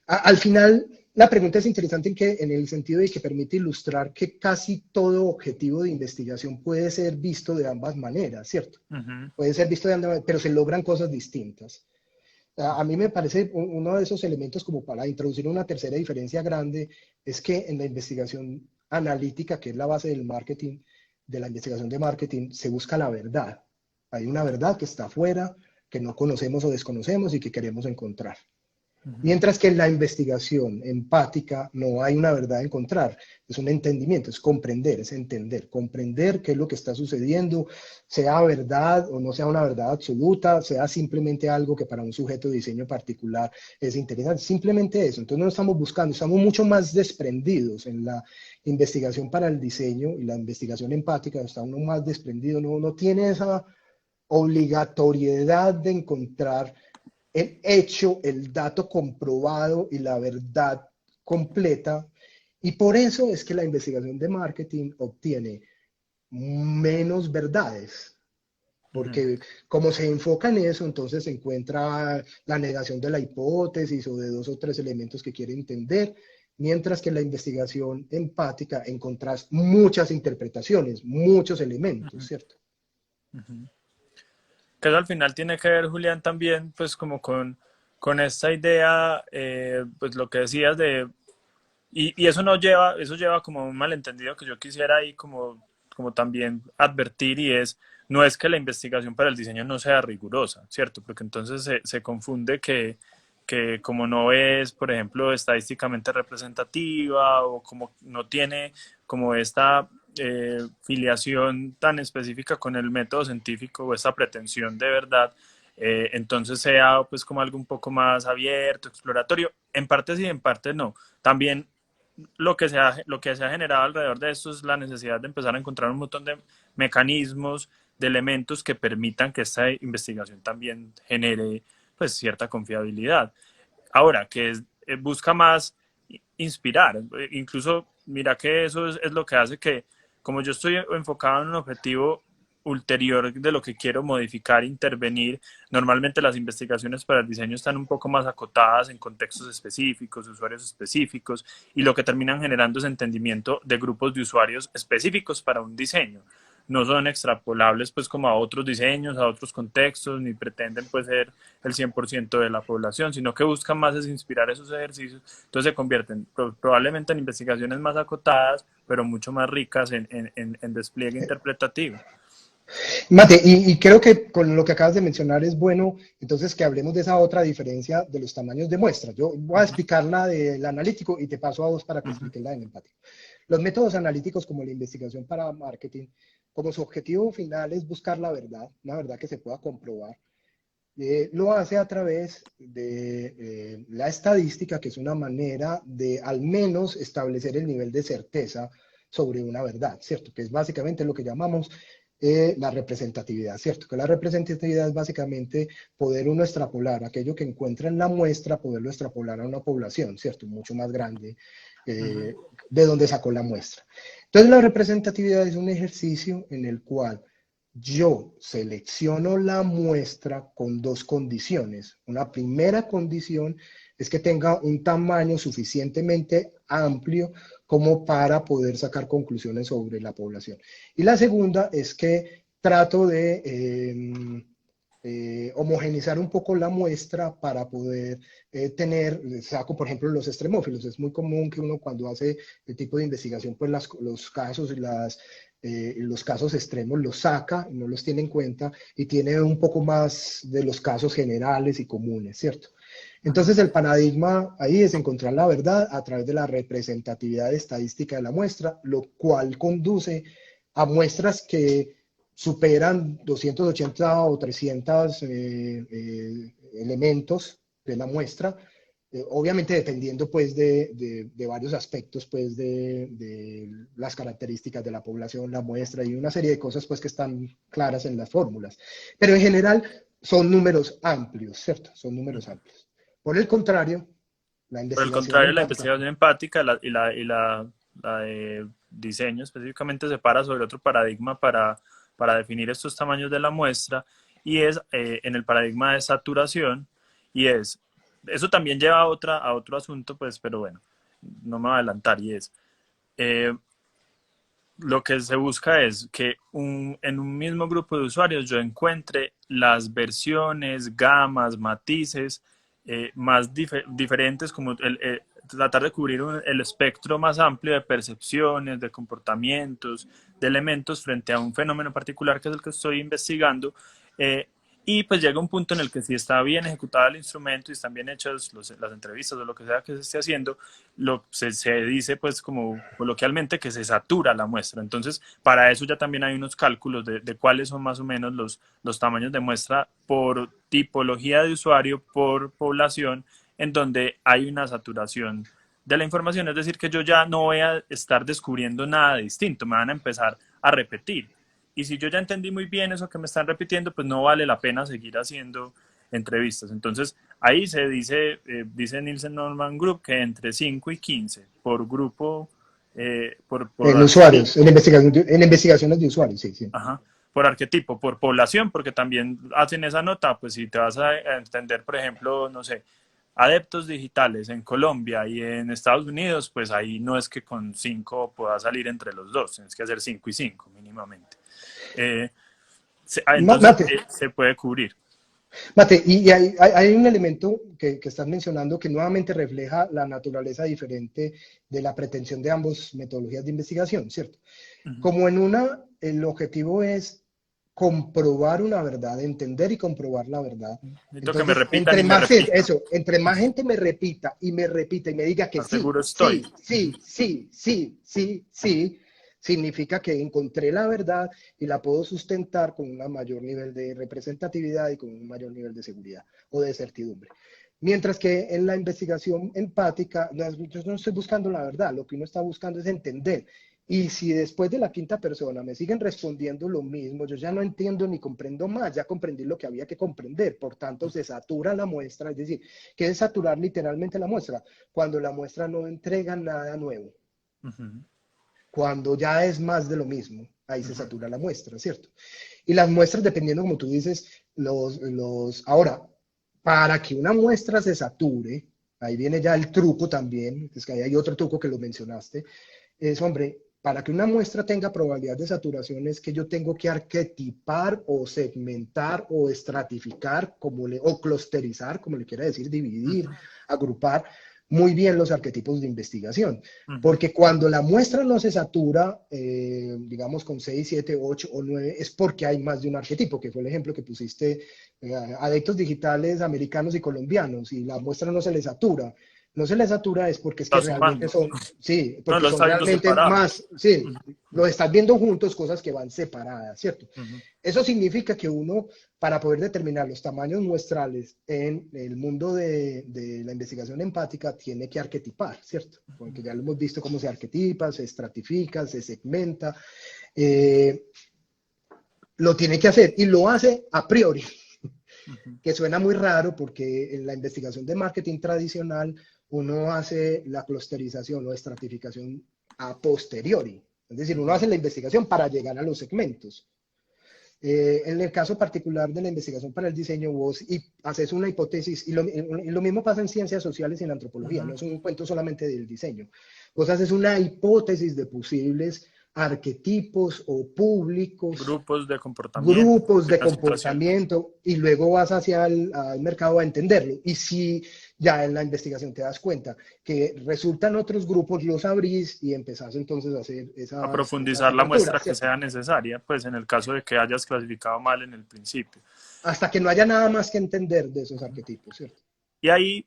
Al final, la pregunta es interesante en el sentido de que permite ilustrar que casi todo objetivo de investigación puede ser visto de ambas maneras, ¿cierto? Puede ser visto de ambas maneras, pero se logran cosas distintas. A mí me parece uno de esos elementos como para introducir una tercera diferencia grande, es que en la investigación analítica, que es la base del marketing, de la investigación de marketing, se busca la verdad. Hay una verdad que está afuera, que no conocemos o desconocemos y que queremos encontrar. Mientras que en la investigación empática no hay una verdad a encontrar, es un entendimiento, es comprender, es entender, comprender qué es lo que está sucediendo, sea verdad o no sea una verdad absoluta, sea simplemente algo que para un sujeto de diseño particular es interesante, simplemente eso. Entonces no estamos buscando, estamos mucho más desprendidos en la investigación para el diseño y la investigación empática, está uno más desprendido, no tiene esa obligatoriedad de encontrar el hecho, el dato comprobado y la verdad completa. Y por eso es que la investigación de marketing obtiene menos verdades, Ujú. porque como se enfoca en eso, entonces se encuentra la negación de la hipótesis o de dos o tres elementos que quiere entender, mientras que en la investigación empática encontrás muchas interpretaciones, muchos elementos, Ujú. ¿cierto? Ujú. Que eso al final tiene que ver, Julián, también, pues como con esta idea, pues lo que decías de, y eso no lleva, eso lleva como a un malentendido que yo quisiera ahí como también advertir y es, no es que la investigación para el diseño no sea rigurosa, ¿cierto? Porque entonces se confunde que como no es, por ejemplo, estadísticamente representativa o como no tiene como esta filiación tan específica con el método científico o esta pretensión de verdad, entonces sea pues como algo un poco más abierto, exploratorio, en parte sí, en parte no. También lo que se ha generado alrededor de esto es la necesidad de empezar a encontrar un montón de mecanismos, de elementos que permitan que esta investigación también genere pues cierta confiabilidad. Ahora, que busca más inspirar, incluso mira que eso es lo que hace que, como yo estoy enfocado en un objetivo ulterior de lo que quiero modificar, intervenir, normalmente las investigaciones para el diseño están un poco más acotadas en contextos específicos, usuarios específicos, y lo que terminan generando es entendimiento de grupos de usuarios específicos para un diseño. No son extrapolables pues como a otros diseños, a otros contextos, ni pretenden pues ser el 100% de la población, sino que buscan más es inspirar esos ejercicios, entonces se convierten probablemente en investigaciones más acotadas, pero mucho más ricas en despliegue interpretativo. Mate, y creo que con lo que acabas de mencionar es bueno, entonces que hablemos de esa otra diferencia de los tamaños de muestra. Yo voy a Uh -huh, explicar la del analítico y te paso a vos para que uh -huh, expliques la del empático. Los métodos analíticos como la investigación para marketing, como su objetivo final es buscar la verdad, una verdad que se pueda comprobar, lo hace a través de la estadística, que es una manera de al menos establecer el nivel de certeza sobre una verdad, ¿cierto? Que es básicamente lo que llamamos la representatividad, ¿cierto? Que la representatividad es básicamente poder uno extrapolar aquello que encuentra en la muestra, poderlo extrapolar a una población, ¿cierto? Mucho más grande uh -huh, de donde sacó la muestra. Entonces la representatividad es un ejercicio en el cual yo selecciono la muestra con dos condiciones. Una primera condición es que tenga un tamaño suficientemente amplio como para poder sacar conclusiones sobre la población. Y la segunda es que trato de homogenizar un poco la muestra para poder tener, saco por ejemplo los extremófilos. Es muy común que uno cuando hace el tipo de investigación, pues los casos y los casos extremos los saca, no los tiene en cuenta y tiene un poco más de los casos generales y comunes, ¿cierto? uh -huh. Entonces el paradigma ahí es encontrar la verdad a través de la representatividad estadística de la muestra, lo cual conduce a muestras que superan 280 o 300 elementos de la muestra, obviamente dependiendo pues de varios aspectos pues de, las características de la población, la muestra y una serie de cosas pues que están claras en las fórmulas. Pero en general son números amplios, ¿cierto? Son números amplios. Por el contrario, la Por el investigación contrario, la empática. investigación empática la de diseño específicamente se para sobre otro paradigma para definir estos tamaños de la muestra y es en el paradigma de saturación y es, eso también lleva a otro asunto, pues, pero bueno, no me voy a adelantar y es, eh, lo que se busca es que en un mismo grupo de usuarios yo encuentre las versiones, gamas, matices más diferentes, como tratar de cubrir el espectro más amplio de percepciones, de comportamientos, de elementos frente a un fenómeno particular que es el que estoy investigando. eh, y pues llega un punto en el que si está bien ejecutado el instrumento y están bien hechas las entrevistas o lo que sea que se esté haciendo, se dice pues como coloquialmente que se satura la muestra. Entonces, para eso ya también hay unos cálculos de cuáles son más o menos los tamaños de muestra por tipología de usuario, por población, en donde hay una saturación de la información. Es decir, que yo ya no voy a estar descubriendo nada distinto, me van a empezar a repetir. y si yo ya entendí muy bien eso que me están repitiendo, pues no vale la pena seguir haciendo entrevistas. Entonces, ahí se dice, dice Nielsen Norman Group que entre 5 y 15 por grupo, por En arquetipo, usuarios, en investigaciones de usuarios, sí, sí. ajá, por arquetipo, por población, porque también hacen esa nota, pues si te vas a entender, por ejemplo, no sé, adeptos digitales en Colombia y en Estados Unidos, pues ahí no es que con 5 pueda salir entre los dos, tienes que hacer 5 y 5 mínimamente. Eh, entonces Mate, se puede cubrir. Mate, y hay un elemento que estás mencionando que nuevamente refleja la naturaleza diferente de la pretensión de ambas metodologías de investigación, ¿cierto? Uh -huh. Como en una, el objetivo es comprobar una verdad, entender y comprobar la verdad. Necesito que me Entonces, repitan y me repitan. entre más gente me repita y me repita y me diga que Más sí, seguro sí, estoy. Uh -huh. sí, sí, sí, sí, sí, significa que encontré la verdad y la puedo sustentar con un mayor nivel de representatividad y con un mayor nivel de seguridad o de certidumbre. Mientras que en la investigación empática, yo no estoy buscando la verdad, lo que uno está buscando es entender. Y si después de la quinta persona me siguen respondiendo lo mismo, yo ya no entiendo ni comprendo más, ya comprendí lo que había que comprender, por tanto se satura la muestra, es decir, ¿qué es saturar literalmente la muestra? Cuando la muestra no entrega nada nuevo, Uh -huh. cuando ya es más de lo mismo, ahí Uh se -huh. satura la muestra, ¿cierto? Y las muestras, dependiendo, como tú dices, ahora, para que una muestra se sature, ahí viene ya el truco también, es que ahí hay otro truco que lo mencionaste, es, hombre, para que una muestra tenga probabilidad de saturación es que yo tengo que arquetipar o segmentar o estratificar, o clusterizar, como le quiera decir, Uh dividir, -huh. agrupar muy bien los arquetipos de investigación. Uh -huh. Porque cuando la muestra no se satura, digamos con 6, 7, 8 o 9, es porque hay más de un arquetipo, que fue el ejemplo que pusiste, adeptos digitales americanos y colombianos, y la muestra no se le satura. No se les satura es porque es que Está realmente sumando. son, sí, No, porque lo son está viendo realmente separado. más, sí, Uh lo estás viendo juntos, cosas que van separadas, ¿cierto? -huh. Eso significa que uno, para poder determinar los tamaños muestrales en el mundo de la investigación empática, tiene que arquetipar, ¿cierto? Porque ya lo hemos visto cómo se arquetipa, se estratifica, se segmenta, eh, lo tiene que hacer y lo hace a priori, Uh -huh. que suena muy raro porque en la investigación de marketing tradicional uno hace la clusterización o estratificación a posteriori. Es decir, Uh uno -huh. hace la investigación para llegar a los segmentos. En el caso particular de la investigación para el diseño, vos haces una hipótesis, y lo mismo pasa en ciencias sociales y en Uh antropología, no -huh. es un cuento solamente del diseño. Vos haces una hipótesis de posibles arquetipos o públicos, Grupos de comportamiento, grupos de de situaciones. comportamiento y luego vas hacia al mercado a entenderlo. Y si ya en la investigación te das cuenta que resultan otros grupos, los abrís y empezás entonces a hacer A esas profundizar la muestra aperturas, que ¿cierto? sea necesaria, pues en el caso de que hayas clasificado mal en el principio. Hasta que no haya nada más que entender de esos arquetipos, ¿cierto? Y ahí,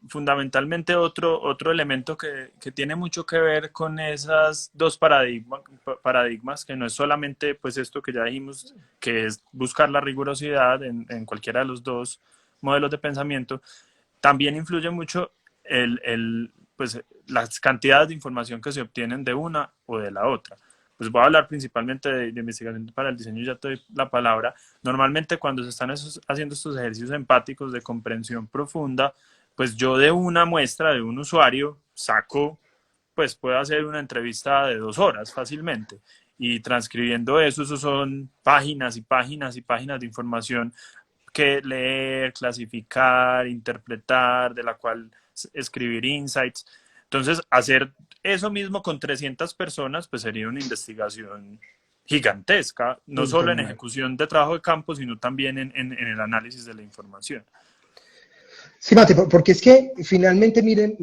fundamentalmente, otro elemento que tiene mucho que ver con esas dos paradigmas, que no es solamente pues esto que ya dijimos, que es buscar la rigurosidad en cualquiera de los dos modelos de pensamiento, también influye mucho pues, las cantidades de información que se obtienen de una o de la otra. Pues voy a hablar principalmente de investigación para el diseño, ya te doy la palabra. Normalmente cuando se están haciendo estos ejercicios empáticos de comprensión profunda, pues yo de una muestra de un usuario saco, pues puedo hacer una entrevista de 2 horas fácilmente. Y transcribiendo eso son páginas y páginas y páginas de información que leer, clasificar, interpretar, de la cual escribir insights. Entonces, hacer eso mismo con 300 personas, pues sería una investigación gigantesca, no solo en Infernal. ejecución de trabajo de campo, sino también en el análisis de la información. Sí, Mate, porque es que finalmente, miren,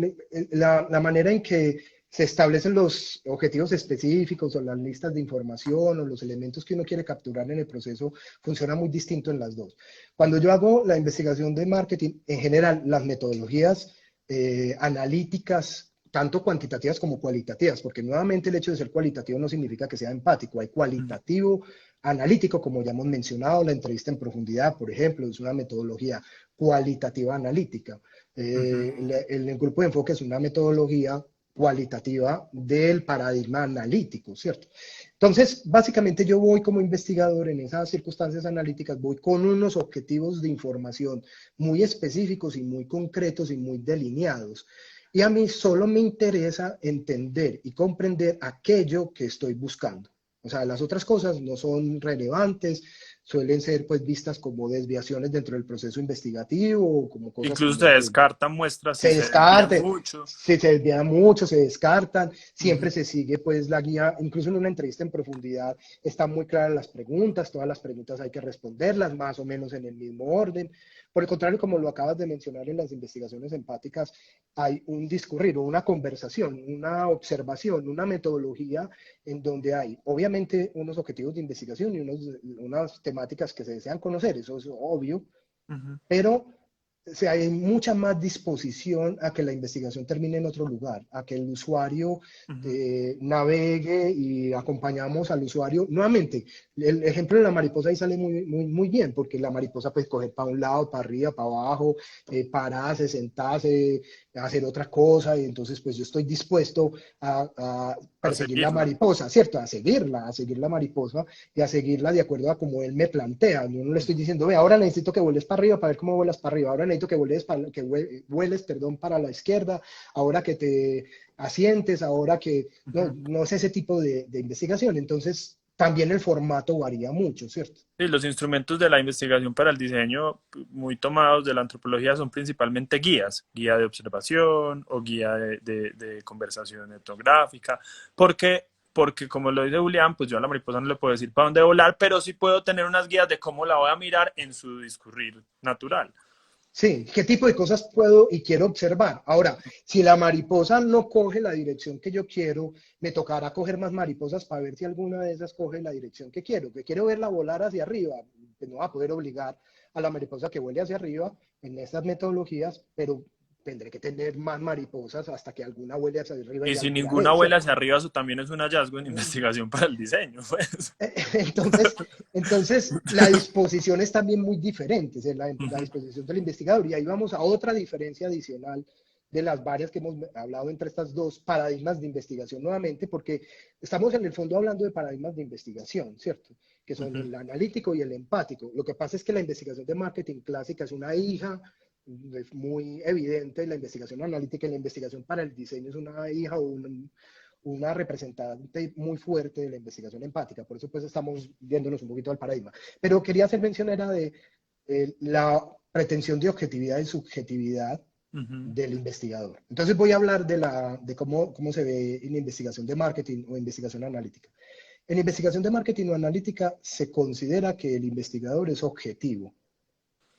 la manera en que se establecen los objetivos específicos o las listas de información o los elementos que uno quiere capturar en el proceso funciona muy distinto en las dos. Cuando yo hago la investigación de marketing, en general, las metodologías analíticas, tanto cuantitativas como cualitativas, porque nuevamente el hecho de ser cualitativo no significa que sea empático, hay cualitativo, analítico, como ya hemos mencionado, la entrevista en profundidad, por ejemplo, es una metodología cualitativa analítica. El grupo de enfoque es una metodología cualitativa del paradigma analítico, ¿cierto? Entonces, básicamente yo voy como investigador en esas circunstancias analíticas, voy con unos objetivos de información muy específicos y muy concretos y muy delineados. Y a mí solo me interesa entender y comprender aquello que estoy buscando. O sea, las otras cosas no son relevantes, suelen ser pues vistas como desviaciones dentro del proceso investigativo o como cosas Incluso como se que descartan muestras si se se desvían descarte, mucho. se desvían mucho, se descartan, siempre Ujú. se sigue pues la guía, incluso en una entrevista en profundidad están muy claras las preguntas, todas las preguntas hay que responderlas más o menos en el mismo orden. Por el contrario, como lo acabas de mencionar en las investigaciones empáticas, hay un discurrir, una conversación, una observación, una metodología en donde hay obviamente unos objetivos de investigación y unas temáticas que se desean conocer, eso es obvio, Ujú. pero o sea, hay mucha más disposición a que la investigación termine en otro lugar, a que el usuario Ujú. navegue y acompañamos al usuario. Nuevamente, el ejemplo de la mariposa ahí sale muy bien, porque la mariposa puede coger para un lado, para arriba, para abajo, pararse, sentarse, hacer otra cosa, y entonces pues yo estoy dispuesto a A perseguir la seguirla. mariposa, ¿cierto? A seguir la mariposa y a seguirla de acuerdo a como él me plantea. Yo no le estoy diciendo, ve, ahora necesito que vueles para arriba para ver cómo vuelas para arriba, ahora necesito que vueles, perdón, para la izquierda, ahora que te asientes, ahora que, no, Ujú. no es ese tipo de investigación. Entonces, también el formato varía mucho, ¿cierto? Sí, los instrumentos de la investigación para el diseño, muy tomados de la antropología, son principalmente guías, guía de observación o guía de conversación etnográfica, porque como lo dice Julián, pues yo a la mariposa no le puedo decir para dónde volar, pero sí puedo tener unas guías de cómo la voy a mirar en su discurrir natural. Sí, ¿qué tipo de cosas puedo y quiero observar? Ahora, si la mariposa no coge la dirección que yo quiero, me tocará coger más mariposas para ver si alguna de esas coge la dirección que quiero verla volar hacia arriba. Pues no va a poder obligar a la mariposa que vuele hacia arriba en estas metodologías, pero tendré que tener más mariposas hasta que alguna vuele hacia arriba y Y ya si la ninguna miraré, vuela ¿cierto? hacia arriba, eso también es un hallazgo en investigación para el diseño, pues. Entonces, entonces, la disposición es también muy diferente, es la Ujú. disposición del investigador. Y ahí vamos a otra diferencia adicional de las varias que hemos hablado entre estas dos paradigmas de investigación nuevamente, porque estamos en el fondo hablando de paradigmas de investigación, ¿cierto? Que son Ujú. el analítico y el empático. Lo que pasa es que la investigación de marketing clásica es una hija muy evidente, la investigación analítica y la investigación para el diseño es una hija o una representante muy fuerte de la investigación empática. Por eso pues estamos viéndonos un poquito al paradigma. Pero quería hacer mención era de la pretensión de objetividad y subjetividad Ujú. del investigador. Entonces voy a hablar de cómo se ve en investigación de marketing o investigación analítica. En investigación de marketing o analítica se considera que el investigador es objetivo,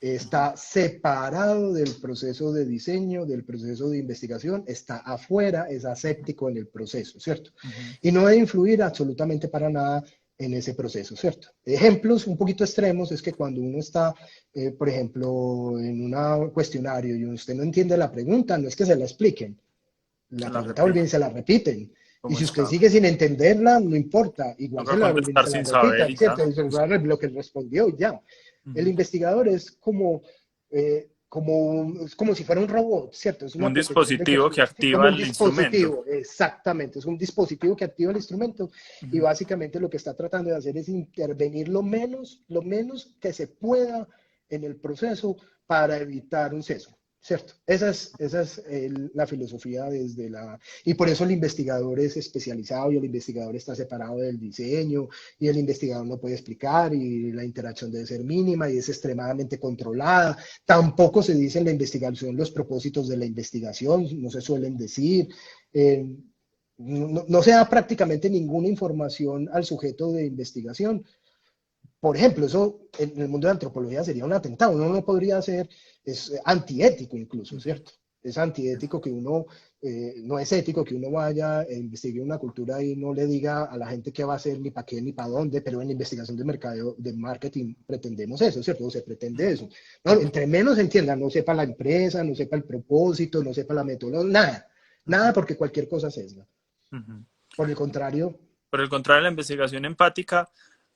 Ujú. está separado del proceso de diseño, del proceso de investigación, está afuera, es aséptico en el proceso, ¿cierto? Ujú. Y no debe influir absolutamente para nada en ese proceso, ¿cierto? Ejemplos un poquito extremos es que cuando uno está, por ejemplo, en un cuestionario y usted no entiende la pregunta, no es que se la expliquen, Se la la pregunta vuelve repito. y se la repiten. Y ¿Cómo si usted está? sigue sin entenderla, no importa, igual Toca se la vuelven y contestar se la sin saber repitan, y ya. ¿cierto? Es lo que respondió y ya. El Ujú. investigador es es como si fuera un robot, ¿cierto? Es Como una un pretensión de que dispositivo que es como activa un el instrumento. dispositivo, exactamente, es un dispositivo que activa el instrumento y Ujú. básicamente lo que está tratando de hacer es intervenir lo menos que se pueda en el proceso para evitar un sesgo. ¿Cierto? Esa es la filosofía desde la... Y por eso el investigador es especializado y el investigador está separado del diseño y el investigador no puede explicar y la interacción debe ser mínima y es extremadamente controlada. Tampoco se dice en la investigación los propósitos de la investigación, no se suelen decir. Eh, no se da prácticamente ninguna información al sujeto de investigación. Por ejemplo, eso en el mundo de la antropología sería un atentado. Uno no podría hacer, es antiético incluso, Ujú. ¿cierto? Es antiético que uno, no es ético que uno vaya e investigue una cultura y no le diga a la gente qué va a hacer, ni para qué, ni para dónde, pero en la investigación de mercadeo, de marketing, pretendemos eso, ¿cierto? O se pretende eso. No, entre menos entienda, no sepa la empresa, no sepa el propósito, no sepa la metodología, nada. Nada Ujú. porque cualquier cosa sesga. Ujú. Por el contrario, Por el contrario, la investigación empática,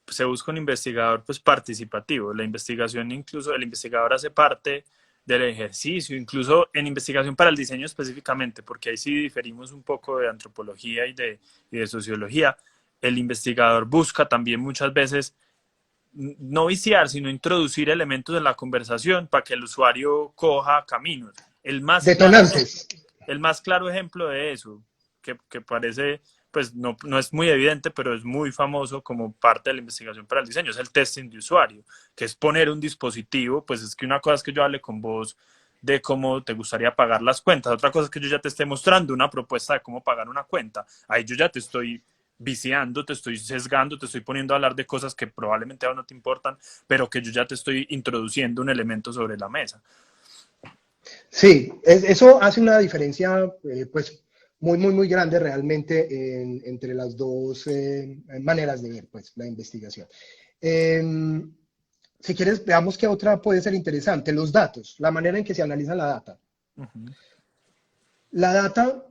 pues, se busca un investigador pues participativo. La investigación, incluso el investigador hace parte del ejercicio, incluso en investigación para el diseño específicamente, porque ahí sí diferimos un poco de antropología y de sociología. el investigador busca también muchas veces no viciar, sino introducir elementos en la conversación para que el usuario coja caminos. Detonantes. El más claro ejemplo de eso, que parece, pues no es muy evidente, pero es muy famoso como parte de la investigación para el diseño, es el testing de usuario, que es poner un dispositivo, pues es que una cosa es que yo hable con vos de cómo te gustaría pagar las cuentas, otra cosa es que yo ya te esté mostrando una propuesta de cómo pagar una cuenta, ahí yo ya te estoy viciando, te estoy sesgando, te estoy poniendo a hablar de cosas que probablemente a vos no te importan, pero que yo ya te estoy introduciendo un elemento sobre la mesa. Sí, eso hace una diferencia, pues, muy grande realmente entre las dos maneras de ver, pues, la investigación. Eh, si quieres, veamos qué otra puede ser interesante. Los datos, la manera en que se analiza la data. Uh -huh. La data,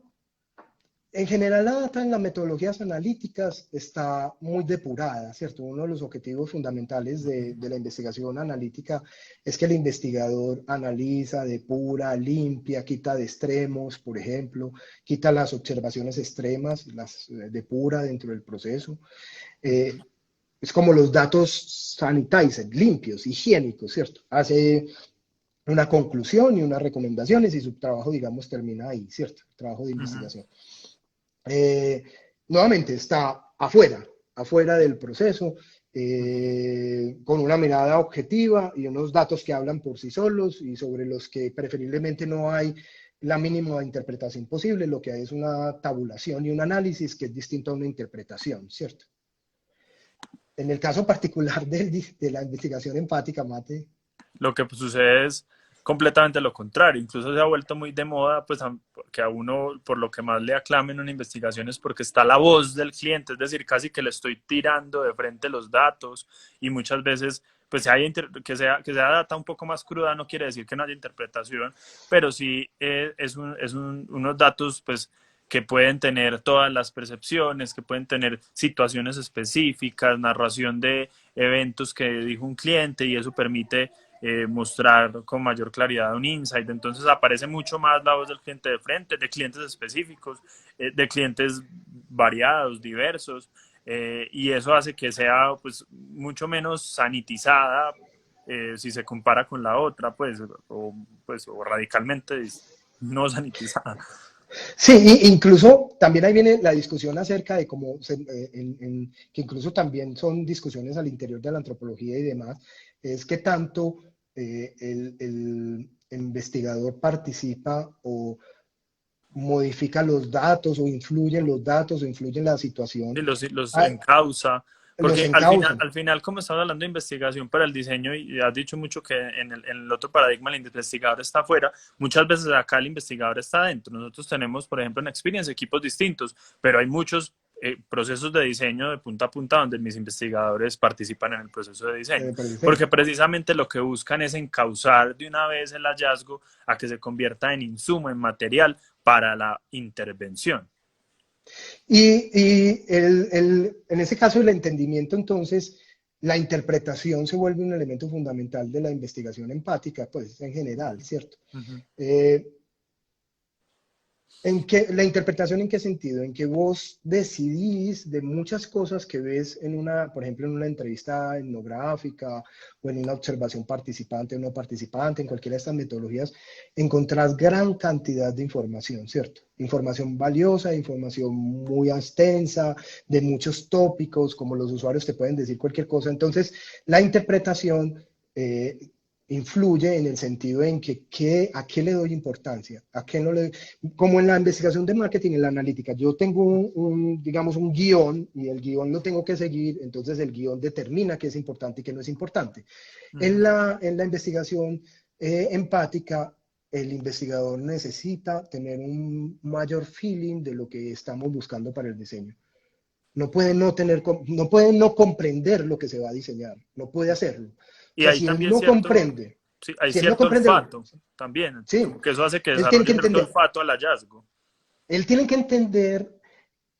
en general, la data en las metodologías analíticas está muy depurada, ¿cierto? Uno de los objetivos fundamentales de la investigación analítica es que el investigador analiza, depura, limpia, quita de extremos, por ejemplo, quita las observaciones extremas, las depura dentro del proceso. Es como los datos sanitized, limpios, higiénicos, ¿cierto? Hace una conclusión y unas recomendaciones y su trabajo, digamos, termina ahí, ¿cierto? El trabajo de Uh -huh. investigación. Eh, nuevamente está afuera del proceso, con una mirada objetiva y unos datos que hablan por sí solos y sobre los que preferiblemente no hay la mínima interpretación posible, lo que hay es una tabulación y un análisis que es distinto a una interpretación, ¿cierto? En el caso particular de la investigación empática, Mate. Lo que sucede es completamente lo contrario, incluso se ha vuelto muy de moda, pues que a uno por lo que más le aclamen una investigación es porque está la voz del cliente, es decir, casi que le estoy tirando de frente los datos y muchas veces pues que sea data un poco más cruda no quiere decir que no haya interpretación, pero sí unos datos pues que pueden tener todas las percepciones, que pueden tener situaciones específicas, narración de eventos que dijo un cliente y eso permite mostrar con mayor claridad un insight. Entonces aparece mucho más la voz del cliente de frente, de clientes específicos, de clientes variados, diversos, y eso hace que sea pues mucho menos sanitizada si se compara con la otra, o radicalmente no sanitizada. Sí, incluso también ahí viene la discusión acerca de cómo, que incluso también son discusiones al interior de la antropología y demás, es que tanto el investigador participa o modifica los datos o influye en los datos o influye en la situación, Los encausa, los porque encausan. al final, como estamos hablando de investigación para el diseño, y has dicho mucho que en el otro paradigma el investigador está afuera, muchas veces acá el investigador está adentro. Nosotros tenemos, por ejemplo, en Experience equipos distintos, pero hay muchos procesos de diseño de punta a punta donde mis investigadores participan en el proceso de diseño, Por el diseño. porque precisamente lo que buscan es encauzar de una vez el hallazgo a que se convierta en insumo, en material para la intervención. En ese caso, el entendimiento, entonces, la interpretación se vuelve un elemento fundamental de la investigación empática, pues en general, ¿cierto? Uh -huh. ¿La interpretación en qué sentido? En que vos decidís de muchas cosas que ves por ejemplo, en una entrevista etnográfica o en una observación participante o no participante, en cualquiera de estas metodologías, encontrás gran cantidad de información, ¿cierto? Información valiosa, información muy extensa, de muchos tópicos, como los usuarios te pueden decir cualquier cosa. Entonces, la interpretación influye en el sentido en que a qué le doy importancia, a qué no le doy, como en la investigación de marketing, en la analítica, yo tengo digamos, un guión y el guión lo tengo que seguir, entonces el guión determina qué es importante y qué no es importante. Uh -huh. En la investigación empática, el investigador necesita tener un mayor feeling de lo que estamos buscando para el diseño. No puede no puede no comprender lo que se va a diseñar, no puede hacerlo. O Y sea, hay si él también no comprende, sí, hay si él no cierto comprende, olfato también, sí, como que eso hace que él tiene desarrolle que cierto entender, olfato al hallazgo. él tiene que entender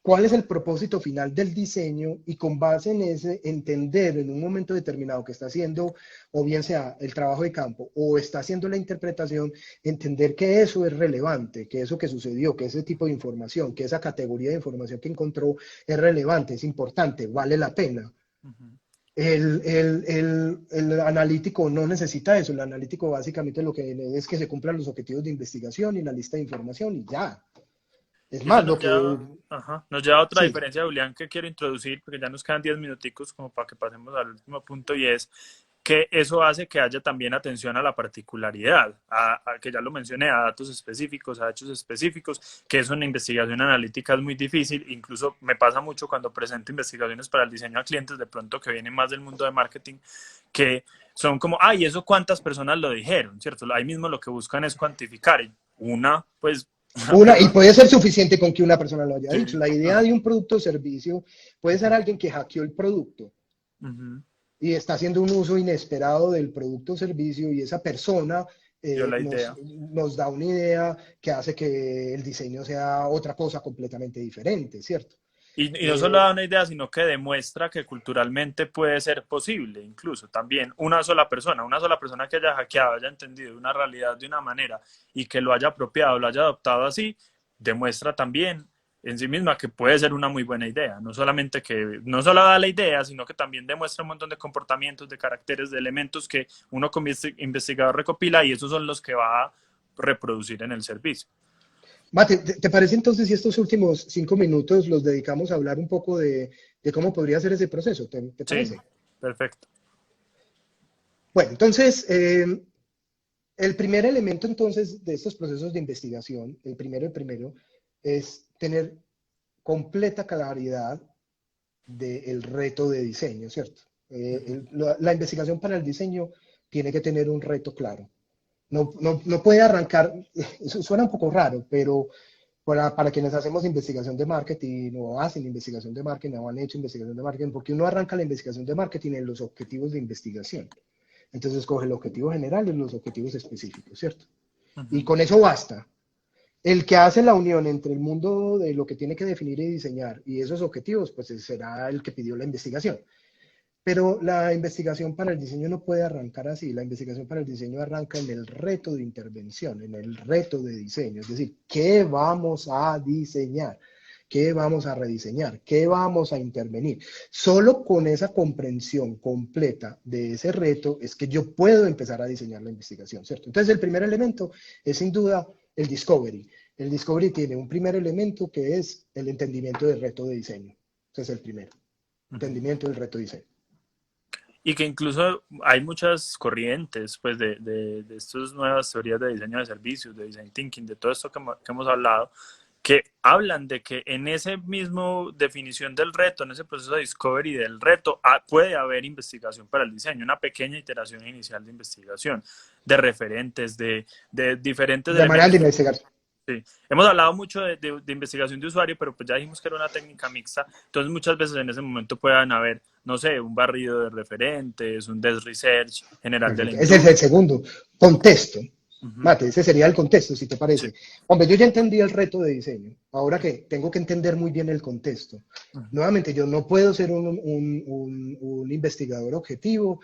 cuál es el propósito final del diseño y con base en ese entender en un momento determinado que está haciendo, o bien sea el trabajo de campo o está haciendo la interpretación, entender que eso es relevante, que eso que sucedió, que ese tipo de información, que esa categoría de información que encontró es relevante, es importante, vale la pena. Ujú. El analítico no necesita eso, el analítico básicamente lo que es que se cumplan los objetivos de investigación y la lista de información y ya. Es Y eso más, lo que... nos lleva a otra Sí, diferencia, Julián, que quiero introducir, porque ya nos quedan 10 minuticos como para que pasemos al último punto, y es que eso hace que haya también atención a la particularidad, a que ya lo mencioné, a datos específicos, a hechos específicos, que eso en investigación analítica es muy difícil. Incluso me pasa mucho cuando presento investigaciones para el diseño a clientes, de pronto que vienen más del mundo de marketing, que son como, ay, ¿eso cuántas personas lo dijeron? ¿Cierto? Ahí mismo lo que buscan es cuantificar. Una, pues, una y persona. puede ser suficiente con que una persona lo haya dicho. Sí. La idea de un producto o servicio puede ser alguien que hackeó el producto Ujú. y está haciendo un uso inesperado del producto o servicio y esa persona Dio la idea. nos da una idea que hace que el diseño sea otra cosa completamente diferente, ¿cierto? Y no solo Eh, da una idea, sino que demuestra que culturalmente puede ser posible, incluso también una sola persona que haya hackeado, haya entendido una realidad de una manera y que lo haya apropiado, lo haya adoptado así, demuestra también en sí misma que puede ser una muy buena idea. No solamente que, no solo da la idea, sino que también demuestra un montón de comportamientos, de caracteres, de elementos que uno como investigador recopila y esos son los que va a reproducir en el servicio. Mate, ¿te parece entonces si estos últimos 5 minutos los dedicamos a hablar un poco de cómo podría ser ese proceso? ¿Te Sí, parece? perfecto. Bueno, entonces, el primer elemento entonces de estos procesos de investigación, el primero, es tener completa claridad del reto de diseño, ¿cierto? La investigación para el diseño tiene que tener un reto claro. No puede arrancar, eso suena un poco raro, pero para quienes hacemos investigación de marketing o hacen investigación de marketing o han hecho investigación de marketing, porque uno arranca la investigación de marketing en los objetivos de investigación. Entonces coge el objetivo general y los objetivos específicos, ¿cierto? Y Ujú. con eso basta. El que hace la unión entre el mundo de lo que tiene que definir y diseñar y esos objetivos, pues será el que pidió la investigación. Pero la investigación para el diseño no puede arrancar así. La investigación para el diseño arranca en el reto de intervención, en el reto de diseño. Es decir, ¿qué vamos a diseñar? ¿Qué vamos a rediseñar? ¿Qué vamos a intervenir? Solo con esa comprensión completa de ese reto es que yo puedo empezar a diseñar la investigación, ¿cierto? Entonces, el primer elemento es sin duda el discovery. El discovery tiene un primer elemento que es el entendimiento del reto de diseño. Ese es el primero, Ujú. entendimiento del reto de diseño. Y que incluso hay muchas corrientes pues, de estas nuevas teorías de diseño de servicios, de design thinking, de todo esto que hemos hablado, que hablan de que en ese mismo definición del reto, en ese proceso de discovery del reto, puede haber investigación para el diseño, una pequeña iteración inicial de investigación, de referentes, de diferentes De manera de elementos. investigar. Sí. Hemos hablado mucho de investigación de usuario, pero pues ya dijimos que era una técnica mixta, entonces muchas veces en ese momento puedan haber, no sé, un barrido de referentes, un desk research general de la Ese es el industria. segundo. Contexto. Ujú. Mate, ese sería el contexto, si te Sí. parece. Hombre, yo ya entendí el reto de diseño. Ahora que tengo que entender muy bien el contexto. Ujú. Nuevamente, yo no puedo ser un investigador objetivo.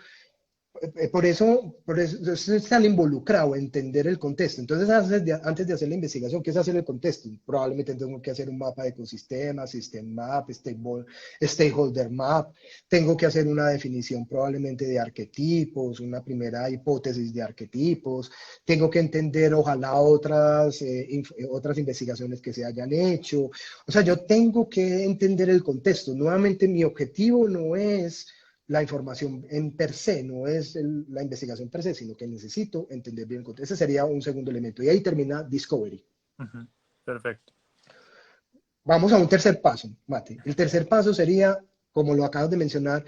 Por eso es tan involucrado en entender el contexto. Entonces, antes de hacer la investigación, ¿qué es hacer el contexto? Probablemente tengo que hacer un mapa de ecosistemas, system map, stakeholder map. Tengo que hacer una definición probablemente de arquetipos, una primera hipótesis de arquetipos. Tengo que entender, ojalá, otras investigaciones que se hayan hecho. O sea, yo tengo que entender el contexto. Nuevamente, mi objetivo no es la información en per se, no es la investigación per se, sino que necesito entender bien el contexto. Ese sería un segundo elemento. Y ahí termina Discovery. Ujú. Perfecto. Vamos a un tercer paso, Mate. El tercer paso sería, como lo acabas de mencionar,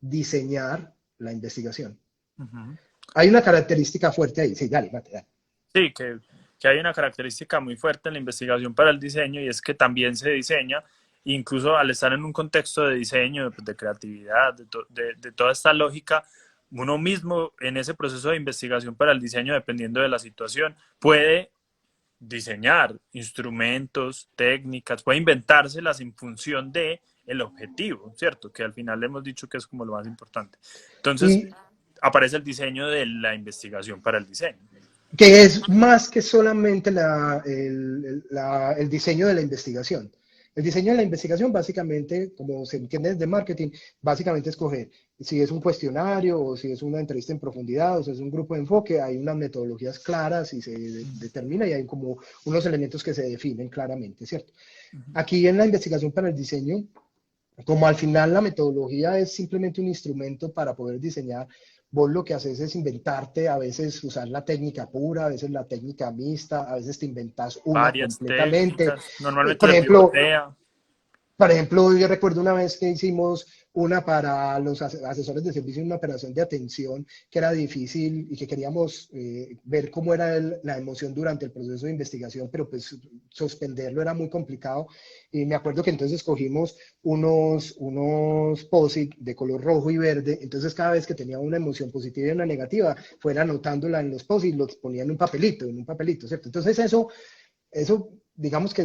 diseñar la investigación. Ujú. Hay una característica fuerte ahí. Sí, dale, Mate, dale. Sí, que hay una característica muy fuerte en la investigación para el diseño y es que también se diseña, incluso al estar en un contexto de diseño, de creatividad, de toda esta lógica, uno mismo en ese proceso de investigación para el diseño, dependiendo de la situación, puede diseñar instrumentos, técnicas, puede inventárselas en función de el objetivo, ¿cierto? Que al final le hemos dicho que es como lo más importante. Entonces, Y aparece el diseño de la investigación para el diseño. que es más que solamente el diseño de la investigación. El diseño de la investigación, básicamente, como se entiende desde marketing, básicamente escoger si es un cuestionario o si es una entrevista en profundidad o si es un grupo de enfoque, hay unas metodologías claras y se determina y hay como unos elementos que se definen claramente, ¿cierto? Aquí en la investigación para el diseño, como al final la metodología es simplemente un instrumento para poder diseñar, vos lo que haces es inventarte, a veces usar la técnica pura, a veces la técnica mixta, a veces te inventas una Varias completamente. técnicas, normalmente Por se ejemplo, pivotea. yo recuerdo una vez que hicimos una para los asesores de servicio en una operación de atención que era difícil y que queríamos ver cómo era la emoción durante el proceso de investigación, pero pues suspenderlo era muy complicado. Y me acuerdo que entonces cogimos unos POSIT de color rojo y verde, entonces cada vez que tenía una emoción positiva y una negativa, fuera anotándola en los POSIT, los ponía en un papelito, ¿cierto? Entonces eso, digamos que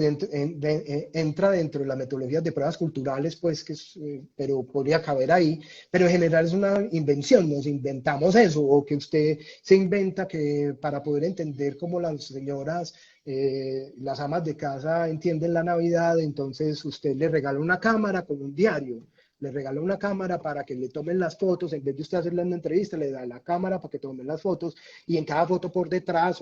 entra dentro de las metodologías de pruebas culturales, pues, pero podría caber ahí, pero en general es una invención, nos inventamos eso, o que usted se inventa que para poder entender cómo las señoras, las amas de casa entienden la Navidad, entonces usted le regala una cámara con un diario. Le regala una cámara para que le tomen las fotos, en vez de usted hacerle una entrevista, le da la cámara para que tomen las fotos, y en cada foto por detrás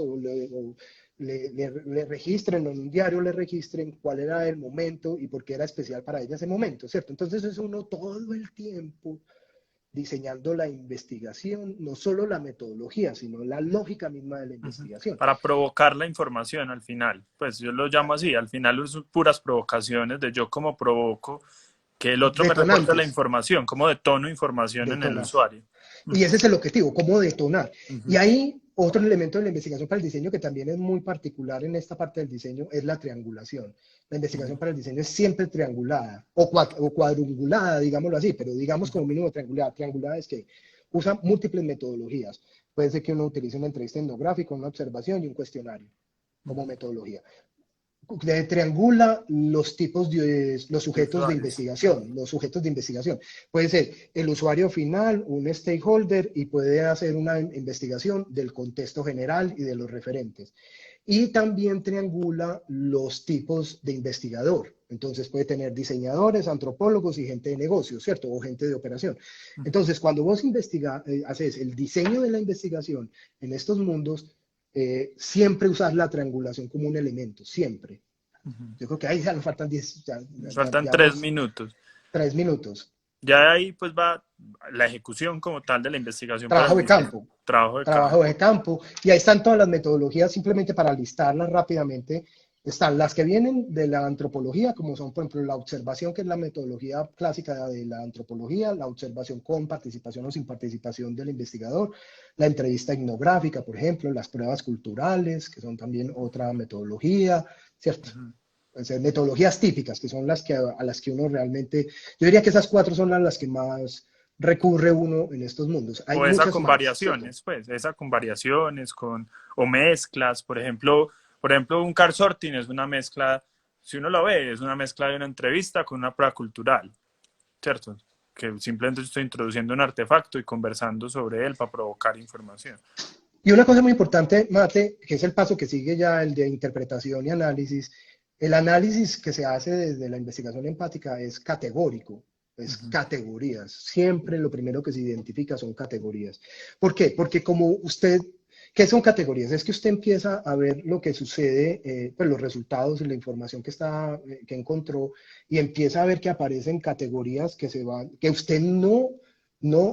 le registren, o en un diario le registren cuál era el momento y por qué era especial para ella ese momento, ¿cierto? Entonces es uno todo el tiempo diseñando la investigación, no solo la metodología, sino la lógica misma de la investigación. Para provocar la información al final. Pues yo lo llamo así, al final son puras provocaciones de yo como provoco que el otro me reporte la Detonantes, información, como detono información en el detonas. usuario. Y ese es el objetivo, cómo detonar. Uh Y -huh. hay otro elemento de la investigación para el diseño que también es muy particular en esta parte del diseño, es la triangulación. La Uh investigación -huh. para el diseño es siempre triangulada o cuadrungulada, digámoslo así, pero digamos como mínimo triangulada. Triangulada es que usa múltiples metodologías. Puede ser que uno utilice una entrevista etnográfica, una observación y un cuestionario Uh como -huh. metodología. Triangula los tipos de los De sujetos de usuarios. investigación, los sujetos de investigación. Puede ser el usuario final, un stakeholder, y puede hacer una investigación del contexto general y de los referentes. Y también triangula los tipos de investigador. Entonces puede tener diseñadores, antropólogos y gente de negocios, ¿cierto? O gente de operación. Uh -huh. Entonces, cuando vos haces el diseño de la investigación en estos mundos, siempre usar la triangulación como un elemento, siempre. Uh -huh. Yo creo que ahí ya nos faltan 10, Nos faltan ya tres vos, minutos. 3 minutos. Ya de ahí pues va la ejecución como tal de la investigación para Trabajo el de diseño. campo, Trabajo de trabajo campo. de campo, y ahí están todas las metodologías, simplemente para listarlas rápidamente. Están las que vienen de la antropología, como son, por ejemplo, la observación, que es la metodología clásica de la antropología, la observación con participación o sin participación del investigador, la entrevista etnográfica, por ejemplo, las pruebas culturales, que son también otra metodología, Uh ¿cierto? -huh. O sea, metodologías típicas, que son las que a las que uno realmente, yo diría que esas cuatro son las que más recurre uno en estos mundos. Hay O esa muchas con más, ¿cierto? variaciones, pues, esa con variaciones, o mezclas, por ejemplo, un car sorting es una mezcla, si uno lo ve, es una mezcla de una entrevista con una prueba cultural, ¿cierto? Que simplemente estoy introduciendo un artefacto y conversando sobre él para provocar información. Y una cosa muy importante, Mate, que es el paso que sigue ya, el de interpretación y análisis. El análisis que se hace desde la investigación empática es categórico, Uh es -huh. categorías. Siempre lo primero que se identifica son categorías. ¿Por qué? Porque como usted, ¿qué son categorías? Es que usted empieza a ver lo que sucede, pues los resultados y la información que encontró, y empieza a ver que aparecen categorías que se van, que usted no,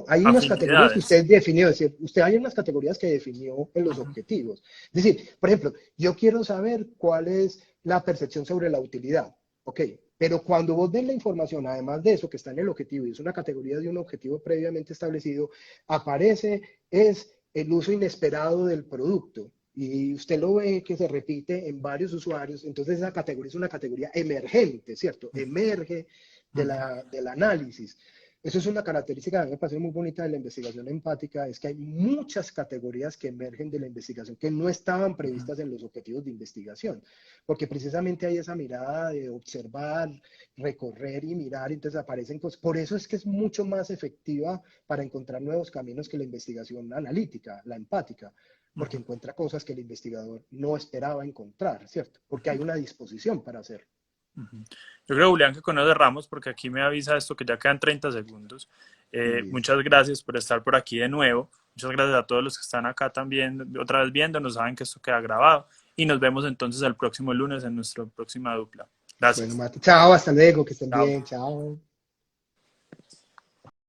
hay unas categorías que Afinidades. usted definió, es decir, usted hay unas categorías que definió en Uh los -huh. objetivos. Es decir, por ejemplo, yo quiero saber cuál es la percepción sobre la utilidad. Ok, pero cuando vos ves la información, además de eso que está en el objetivo y es una categoría de un objetivo previamente establecido, aparece es el uso inesperado del producto. Y usted lo ve que se repite en varios usuarios, entonces esa categoría es una categoría emergente, ¿cierto? Emerge Uh -huh. del análisis. Eso es una característica que a mí me parece muy bonita de la investigación empática, es que hay muchas categorías que emergen de la investigación que no estaban Ujú, previstas en los objetivos de investigación, porque precisamente hay esa mirada de observar, recorrer y mirar, entonces aparecen cosas. Por eso es que es mucho más efectiva para encontrar nuevos caminos que la investigación analítica, la empática, porque ujú, encuentra cosas que el investigador no esperaba encontrar, ¿cierto? Porque hay una disposición para hacerlo. ujú. Yo creo, Julián, que con eso cerramos porque aquí me avisa esto que ya quedan 30 segundos. Listo. Muchas gracias por estar por aquí de nuevo. Muchas gracias a todos los que están acá también, otra vez viéndonos, saben que esto queda grabado. Y nos vemos entonces el próximo lunes en nuestra próxima dupla. Bueno, Gracias. Mati, chao, hasta luego, que estén Chao. bien, chao.